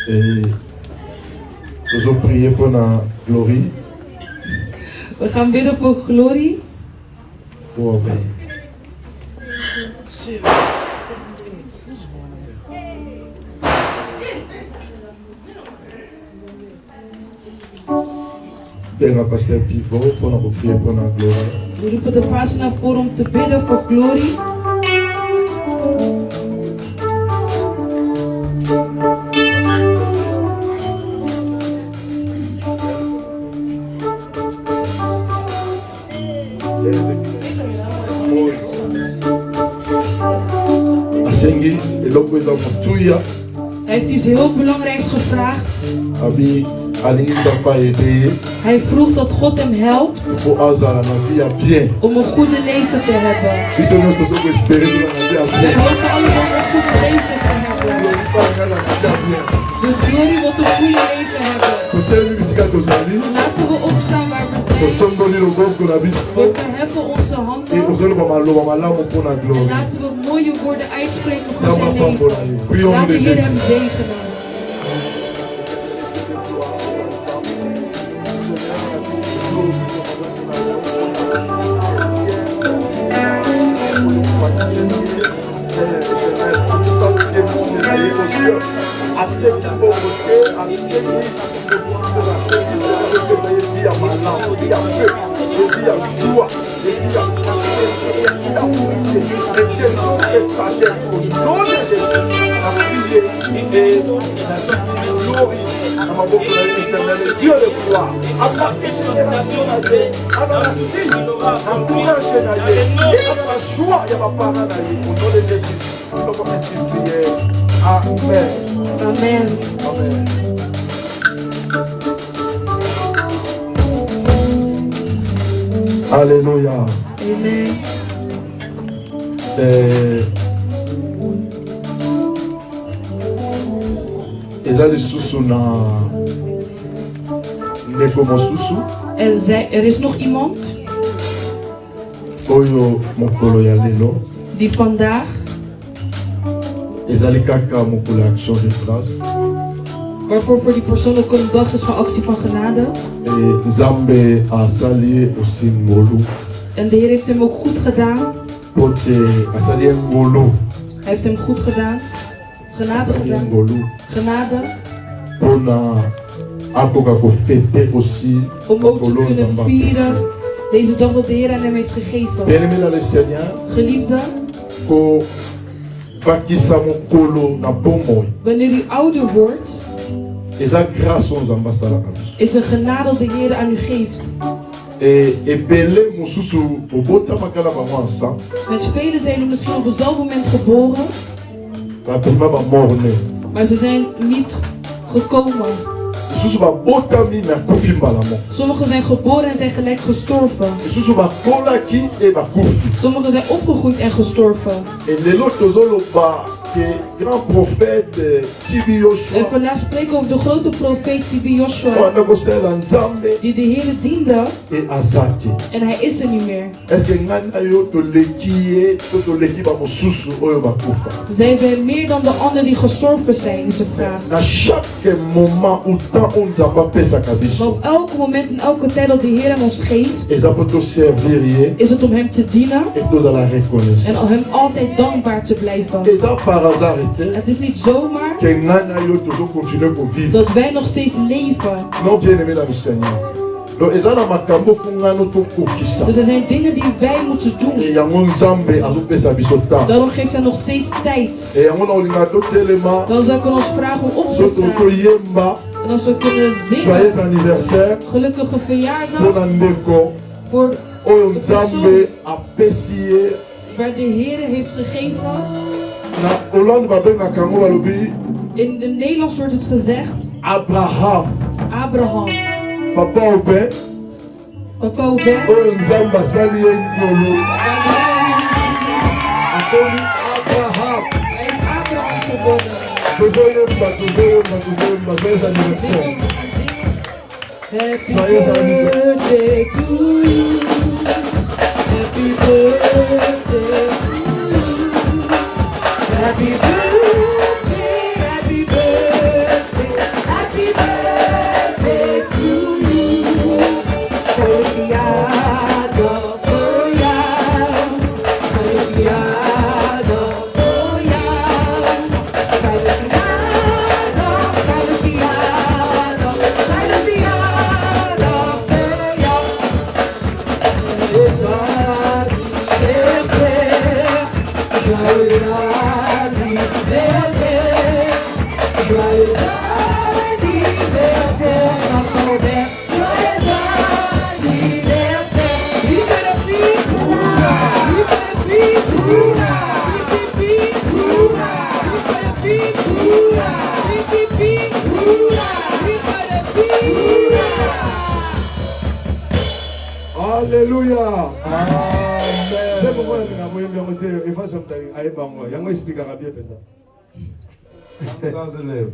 Et we zullen prier voor na Glorie. We gaan bidden voor Glorie. Oh, amen. Denga pasteur Pivot pour nous prier pour la gloire. We roepen de pastor naar voren om te bidden voor Glorie. Asengi eloko eza motuya. Hij heeft iets heel belangrijks gevraagd. Abi hij vroeg dat God hem helpt om een goede leven te hebben. Wij hopen allemaal een goed leven te hebben. Dus Glorie wil een goede leven hebben. Laten we opstaan waar we zijn. We verheffen onze handen. En laten we mooie woorden uitspreken voor zijn leven. Laten we Heer hem zegenen. À ceux qui vont voter, à ceux qui vont vie à malin, vie à feu, vie à joie, vie à sagesse, au nom de Jésus, à prier et glorie à ma boca l'éternel, Dieu de gloire, à ma génération, à ma signe, à courage et à ma joie, et à ma parole, au nom de Jésus, nous allons prier. Amen. Amen. Amen. Alléluia. Amen. Er is nog iemand die vandaag waarvoor voor die persoon ook een dag is van actie van genade. En de Heer heeft hem ook goed gedaan. Hij heeft hem goed gedaan. Genade gedaan. Genade. Om ook te kunnen vieren deze dag wat de Heer aan hem heeft gegeven. Geliefde. Wanneer u ouder wordt, is een genade dat de Heer aan u geeft. Met velen zijn er misschien op hetzelfde moment geboren, maar ze zijn niet gekomen. Sommigen zijn geboren en zijn gelijk gestorven. Sommigen zijn opgegroeid en gestorven. En vandaag spreken we over de grote profeet Tibi Joshua, die de Heer diende en hij is er niet meer. Zijn wij meer dan de anderen die gestorven zijn, is de vraag. Maar op elk moment en elke tijd dat de Heer hem ons geeft, is het om hem te dienen en om hem altijd dankbaar te blijven. Het is niet zomaar dat wij nog steeds leven. Dus er zijn dingen die wij moeten doen. Daarom geeft hij nog steeds tijd. Dan zou ik ons vragen om op te staan. En als we kunnen zingen. Gelukkige verjaardag. Voor de persoon waar de Heer heeft gegeven. In het Nederlands wordt het gezegd. Abraham. Papa Aubin. Hij is Abraham geworden. Happy birthday to you. Happy birthday to you. Happy birthday, happy birthday, happy birthday to you. Felicidade voor jou. Felicidade voor jou. Felicidade, felicidade, felicidade voor jou. Joyeux anniversaire, joyeux anniversaire, joyeux anniversaire, Papa Aubin, joyeux anniversaire, vive la figura, vive la figura, vive la figura, vive la figura, vive la figura, vive la figura. Alléluia. Amen. C'est pourquoi il faut que je explique bien. Sans élève.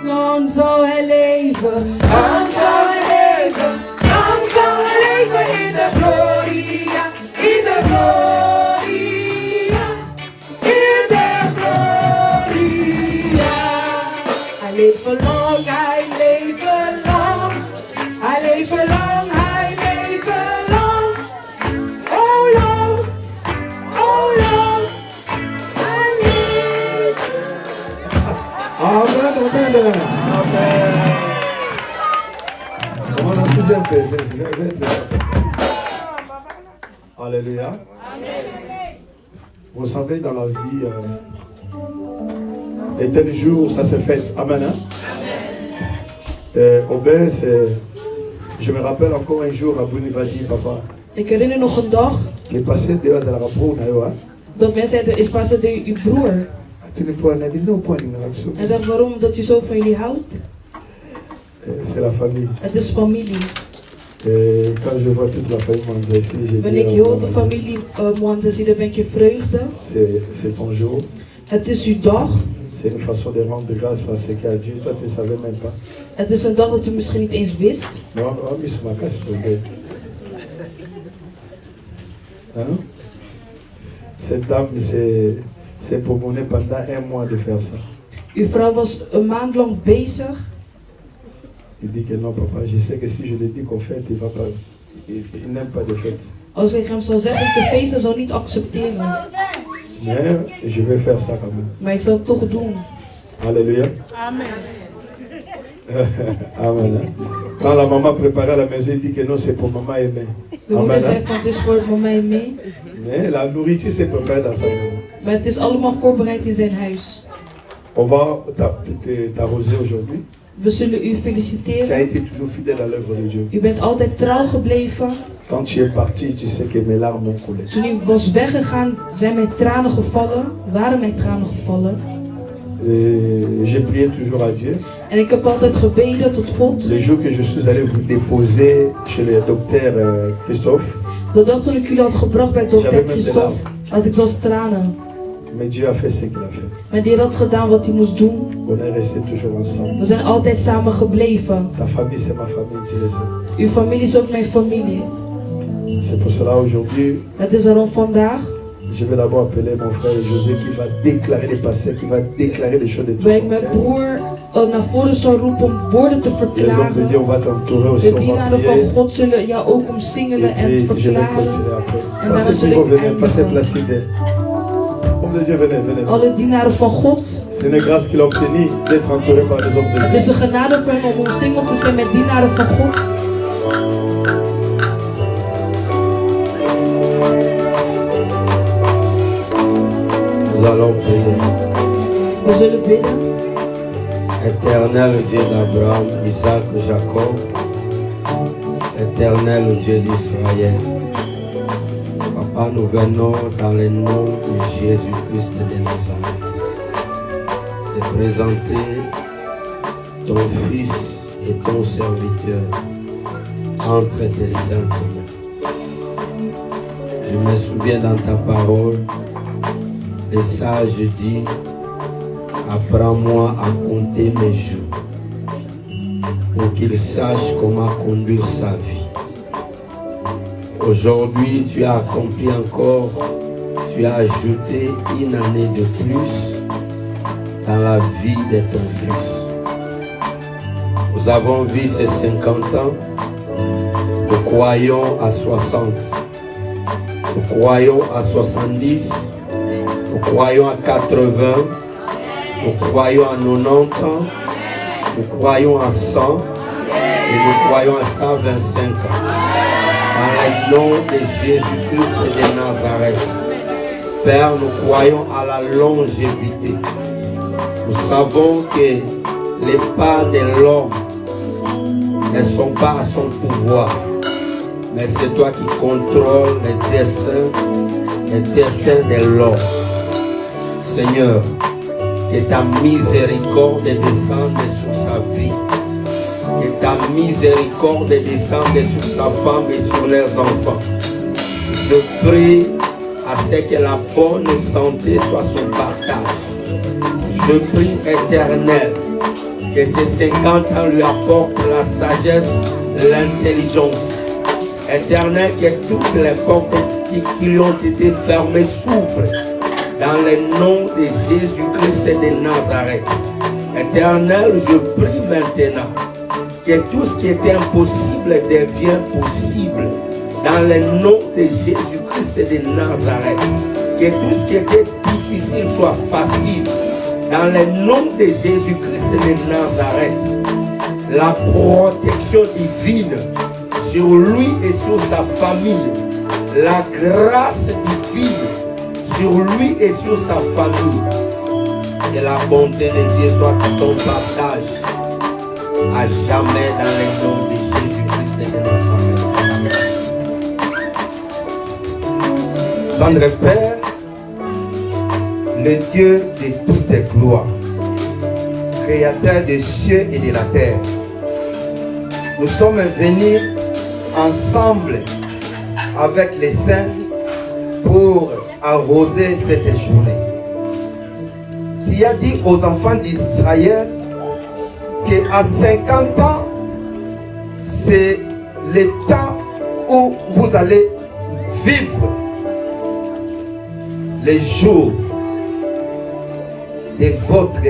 Lang zal hij leven, lang zal hij leven, lang zal hij leven in de gloria, in de gloria, in de gloria. Hij leeft lang, hij leeft lang, hij leeft lang, hij leeft lang. Oh lang, oh lang, hij leeft. Amen, amen, amen. Comment on a tout bien fait? Alléluia. Vous savez, dans la vie, les tels jours, ça se fait. Amen. Hein? Aubin, je me rappelle encore un jour à Bounivadi, papa. Ik herinner nog een dag qui est passé dehors de la rapport, dat mensen zeiden, is pas de uw broer. Hij zegt, waarom? Omdat u zo van jullie houdt? C'est la famille. Het is familie. Quand je vois toute la famille Mwanza ici, je Wanneer ik heel de familie Mwanza zie, dan ben je vreugde. C'est ton jour. Het is uw dag. C'est une façon de rendre grâce parce que Dieu, toi tu ne savais même pas. Het is een dag dat u misschien niet eens wist. Non, mais je m'en casse pour Dieu. Cette dame, c'est pour mon pendant un mois de faire ça. Uw vrouw was een maand lang bezig. Il dit que non, papa, je sais que si je lui dis qu'on fête, il va pas. Il n'aime pas de fête. Als ik hem zou zeggen te feesten, zou niet accepteren. Mais je vais faire ça quand même. Maar ik zal het toch doen. Alléluia. Amen. Amen. Quand la maman préparait la maison, il dit que non, c'est pour maman aimer. De moeder zei van het is voor mama en mee. Mais la nourriture c'est préparée dans sa maison. Maar het is allemaal voorbereid in zijn huis. On va t'arroser aujourd'hui. We zullen u feliciteren. Tu as été toujours fidèle à l'œuvre de Dieu. U bent altijd trouw gebleven. Quand tu es parti, tu sais que mes larmes ont coulé. Toen u was weggegaan, zijn mijn tranen gevallen. Waren mijn tranen gevallen. J'ai prié toujours à Dieu. En ik heb altijd gebeden tot God. Le jour que je suis allé vous déposer chez le docteur Christophe. De dag toen ik jullie had gebracht bij dokter Christophe, had ik zelfs tranen. Mais Dieu a fait ce qu'il a fait. Maar die had gedaan wat hij moest doen. On est resté toujours ensemble. We zijn altijd samen gebleven. Ta famille c'est ma famille, tu le sais. Uw familie is ook mijn familie. C'est pour cela aujourd'hui. Het is daarom vandaag. Je vais d'abord appeler mon frère José qui va déclarer les passés, qui va déclarer les choses de tout son cœur. Mijn broer naar voren zal roepen om woorden te verklaren. Les hommes de Dieu, on va t'entourer aussi, de dienaren van God zullen jou ook omsingelen en verklaren. En daarna zullen ik eindigen. Alle dienaren van God. C'est une grâce qu'il a obtenue d'être entouré par les hommes de Dieu. Het is een genade voor hem om omsingeld te zijn met dienaren van God. Nous allons prier. We zullen bidden. Éternel Dieu d'Abraham, Isaac, Jacob, éternel Dieu d'Israël, Papa, nous venons dans le nom de Jésus-Christ de Nazareth te présenter ton Fils et ton serviteur entre tes saintes mains. Je me souviens dans ta parole, le sage dit: apprends-moi à compter mes jours pour qu'il sache comment conduire sa vie. Aujourd'hui, tu as accompli encore, tu as ajouté une année de plus dans la vie de ton fils. Nous avons vu ces 50 ans, nous croyons à 60, nous croyons à 70, nous croyons à 80, nous croyons à 90 ans, nous croyons à 100 et nous croyons à 125 ans. Dans le nom de Jésus-Christ de Nazareth, Père, nous croyons à la longévité. Nous savons que les pas de l'homme ne sont pas à son pouvoir, mais c'est toi qui contrôles les destins de l'homme. Seigneur, que ta miséricorde descende sur sa vie, que ta miséricorde descende sur sa femme et sur leurs enfants. Je prie à ce que la bonne santé soit son partage. Je prie, Éternel, que ces 50 ans lui apportent la sagesse, l'intelligence. Éternel, que toutes les portes qui lui ont été fermées s'ouvrent. Dans le nom de Jésus-Christ de Nazareth. Éternel, je prie maintenant que tout ce qui était impossible devienne possible. Dans le nom de Jésus-Christ de Nazareth. Que tout ce qui était difficile soit facile. Dans le nom de Jésus-Christ de Nazareth. La protection divine sur lui et sur sa famille. La grâce divine sur lui et sur sa famille. Que la bonté de Dieu soit ton partage à jamais dans le nom de Jésus-Christ de Nazareth. Notre Père, le Dieu de toutes gloires, créateur des cieux et de la terre, nous sommes venus ensemble avec les saints pour arroser cette journée. Tu as dit aux enfants d'Israël qu'à 50 ans, c'est le temps où vous allez vivre les jours de votre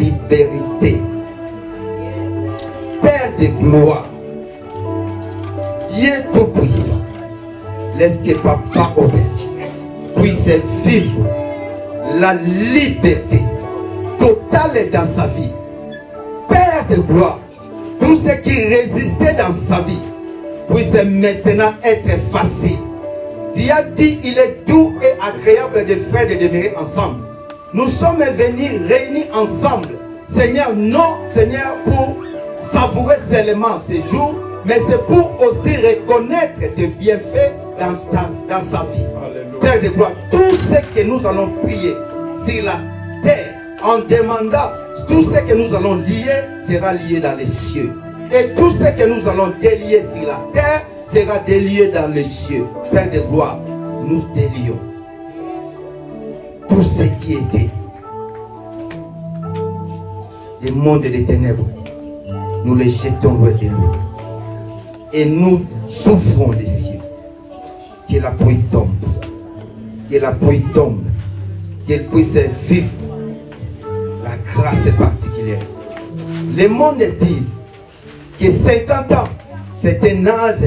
liberté. Père de gloire, Dieu Tout-Puissant, laisse que Papa Obed puisse vivre la liberté totale dans sa vie. Père de gloire, tout ce qui résistait dans sa vie puisse maintenant être facile. Tu as dit, il est doux et agréable de frères de demeurer ensemble. Nous sommes venus réunis ensemble, Seigneur, non Seigneur pour savourer seulement ces jours, mais c'est pour aussi reconnaître tes bienfaits dans sa vie. Père de gloire, tout ce que nous allons prier sur la terre, en demandant, tout ce que nous allons lier sera lié dans les cieux. Et tout ce que nous allons délier sur la terre sera délié dans les cieux. Père de gloire, nous délions tout ce qui était le monde des ténèbres. Nous les jetons loin de nous. Et nous souffrons les cieux. Que la pluie tombe. Que la pluie tombe. Qu'elle puisse vivre la grâce particulière. Le monde dit que 50 ans, c'est un âge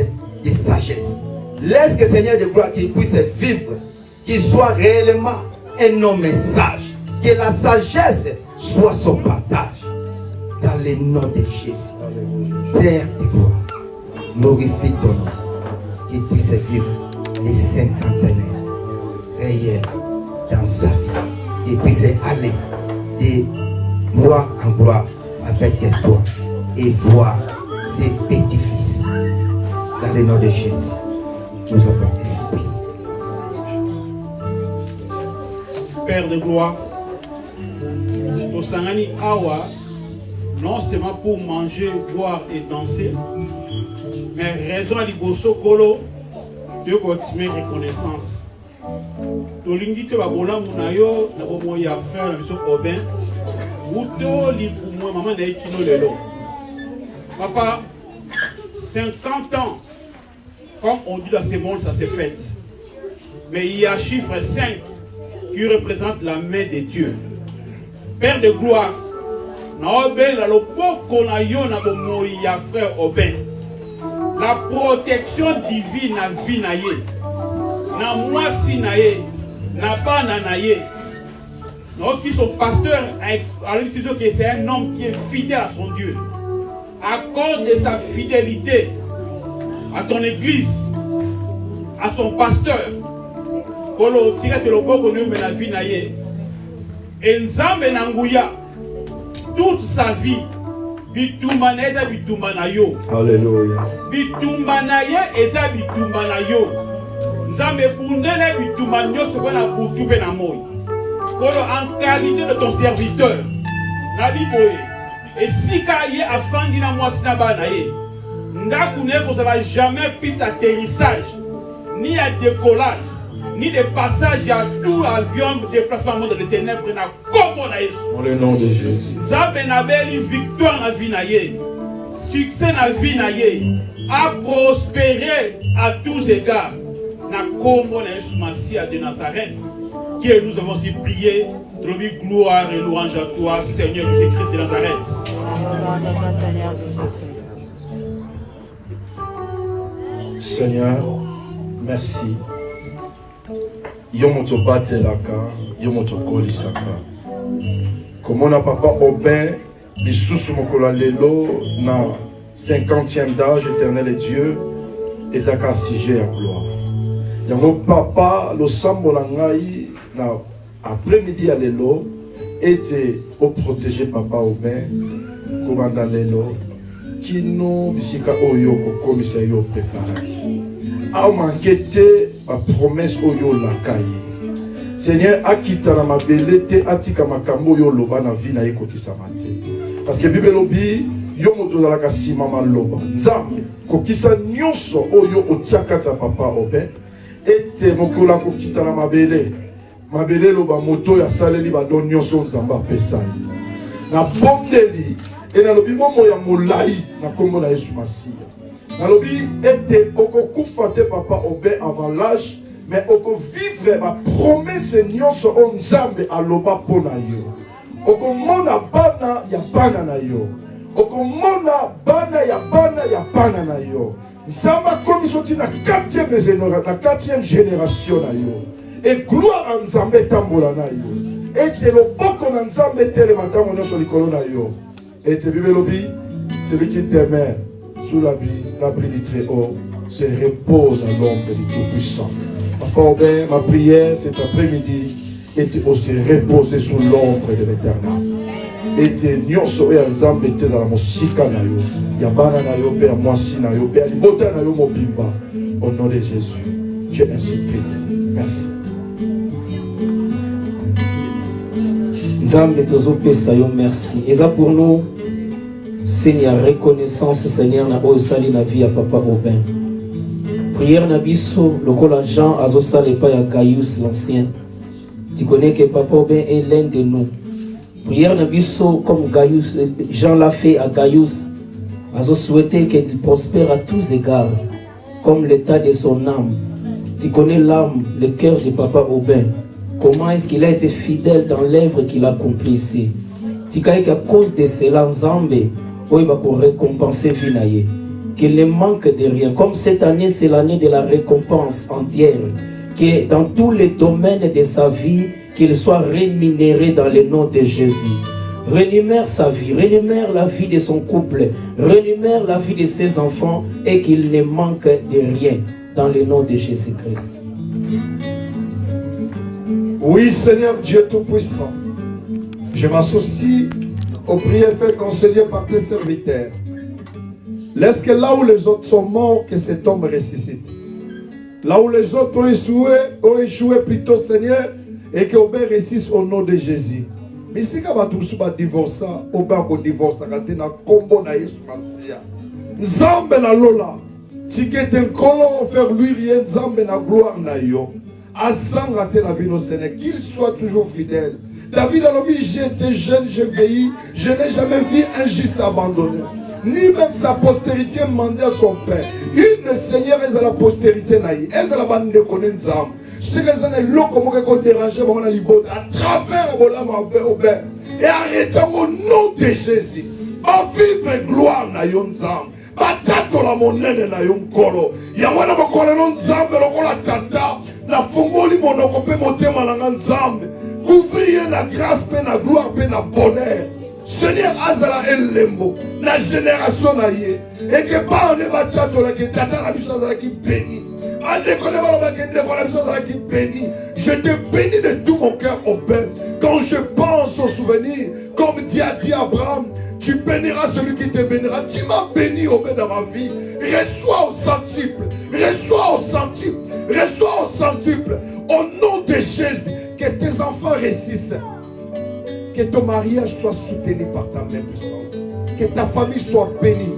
de sagesse. Laisse que Seigneur de gloire qu'il puisse vivre, qu'il soit réellement un homme sage. Que la sagesse soit son partage. Dans le nom de Jésus. Père de gloire, glorifie ton nom. Qu'il puisse vivre les 50 années réelles dans sa vie. Qu'il puisse aller de gloire en gloire avec toi et voir ses petits-fils. Dans le nom de Jésus, nous avons ainsi prié. Père de gloire, au Sangani Awa, non seulement pour manger, boire et danser, mais raison à l'Iboso Kolo de continuer reconnaissance. Tolingi te babola munayo na bomo ya frère na biso Obin, uto lipumo maman na ekino lelo. Papa, 50 ans, comme on dit dans ce monde, ça s'est fait. Mais il y a chiffre 5 qui représente la main de Dieu. Père de gloire, frère Obin, la protection divine na vie na ye, na mwasi na ye, na bana na ye. Donc son pasteur a dit que c'est un homme qui est fidèle à son Dieu. Accorde sa fidélité à ton église, à son pasteur. Kolo tira de l'oboko nous la vie na ye. Enzambe nanguya toute sa vie. Bitumba na eza bitumba na yo. Alléluia. Bitumba na ye eza bitumba na yo. Nzambe bundele bitumba nyoso bona butu pe na moi. Kolo en qualité de ton serviteur. Na biboye. Et si ka ye afandi na mwasi na bana ye. Ndaku ne kozala jamais piste atterrissage ni à décollage. Ni de passage à tout avion de déplacement dans les ténèbres na comme dans le nom de Jésus. Zabe na beli victoire na vie na ye. Succès na vie na ye. A prospérer à tous égards. Na comme na Jésus Messie de Nazareth. Que nous avons aussi prié. Gloire et louange à toi, Seigneur Jésus-Christ de Nazareth. Seigneur, merci. Yomoto batelaka, yomoto kolisaka. Comme on a papa Obin, lisusu mokola lelo na 50e d'âge éternel et Dieu, ezaka sujet à gloire. Yango papa lo sambola ngai na après-midi à lelo était au protéger papa Obin komanda lelo kino bisika oyo ko komisa yo préparé. A manqué ma promesse oyo la kaye. Seigneur, akita na mabelete atika makambo yo loba na vie na eko kisamate. Parce que Bible lobi yo moto la kasima maloba. Nzambe kokisa nyonso oyo otiaka ta papa Obin ete mokola kokita na mabele. Mabele loba moto ya saleli ba don nyonso nzamba pesani. Na bondeli et na lobi momo ya molai na kombo na Yesu Masiya. Nalobi était oko kufate papa Obin avant l'âge, mais oko vivre ma promesse nyonso o nzambe aloba pona yo. Oko mona bana ya bana na yo. Oko mona bana ya bana na yo. Nzamba komi soti na 4e génération na yo. Et gloire à nzambe tambola na yo. Et te lo boko na nzambe tele matango nyonso likolo na yo. Et te bibelobi, celui qui t'aimait sous l'abri du Très-Haut se repose à l'ombre du Tout-Puissant. Papa Obin, ma prière cet après-midi était aussi reposer sous l'ombre de l'Éternel. Était nyonso ya nzambe était dans la mosika na yo. Ya bana na yo, père mwasi na yo, père libota na yo mobimba. Au nom de Jésus, Dieu ainsi prie. Merci. Nzambe tozo pesa yo merci. Et ça pour nous, Seigneur, reconnaissance, Seigneur, na osali la vie à papa Obin. Prière na biso, lokola Jean azosale pa ya Gaius l'ancien. Tu connais que papa Obin est l'un de nous. Prière na biso comme Gaius, Jean l'a fait à Gaius. Azo souhaité qu'il prospère à tous égards, comme l'état de son âme. Tu connais l'âme, le cœur de papa Obin. Comment est-ce qu'il a été fidèle dans l'œuvre qu'il a accomplie ici. Tu connais qu'à cause de cela, Nzambe, il va pour récompenser Vinaye. Qu'il ne manque de rien. Comme cette année, c'est l'année de la récompense entière. Que dans tous les domaines de sa vie, qu'il soit rémunéré dans le nom de Jésus. Rémunère sa vie, rémunère la vie de son couple, rémunère la vie de ses enfants et qu'il ne manque de rien dans le nom de Jésus-Christ. Oui, Seigneur Dieu Tout-Puissant, je m'associe aux prières faites conseiller par tes serviteurs. Laisse que là où les autres sont morts, que cet homme ressuscite. Là où les autres ont échoué plutôt, Seigneur, et que Aubin ressuscite au nom de Jésus. Mais si vous avez divorcé, Aubin a divorcé, vous avez combo na Yesu Masia. Nzambe na lola, tikete nkolo faire lui rien, Nzambe na gloire na yo. Azanga te la vie au Seigneur, qu'il soit toujours fidèle. David a dit, j'étais jeune, j'ai vieilli, je n'ai jamais vu un juste abandonné. Ni même sa postérité mandé à son père. Une Seigneur est à la postérité naïe. Elle est la bande de connaître Nzambe. Ce que ça n'est pas comme on déranger à travers Aubin. Et arrêtons au nom de Jésus. Ba vivre gloire na yo Nzambe. Ba tato la monene na yo nkolo. Ya wana bakolo no Nzambe lokola tata. Na fungoli monoko pe motema na Nzambe. Couvrir la grâce, la gloire, la bonheur. Seigneur Azala El Lembo, la génération naïe, et que pas on est battu qui t'attend la puissance qui bénit. Je te bénis de tout mon cœur au Père. Quand je pense au souvenir, comme dit Abraham, tu béniras celui qui te bénira. Tu m'as béni au Père dans ma vie. Reçois au centuple, reçois au centuple, reçois au centuple. Au nom de Jésus, que tes enfants réussissent. Que ton mariage soit soutenu par ta main puissante. Que ta famille soit bénie.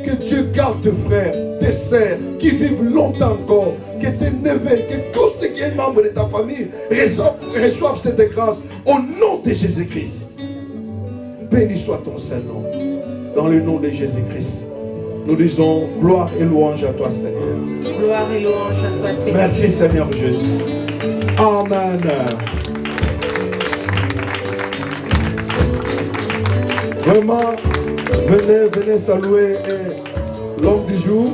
Que Dieu garde tes frères, tes sœurs, qui vivent longtemps encore. Que tes neveux, que tous ceux qui sont membres de ta famille reçoivent cette grâce. Au nom de Jésus-Christ. Béni soit ton Saint-Nom. Dans le nom de Jésus-Christ. Nous disons gloire et louange à toi, Seigneur. Gloire et louange à toi, Seigneur. Merci, Seigneur Jésus. Amen. Vraiment, venez saluer l'homme du jour.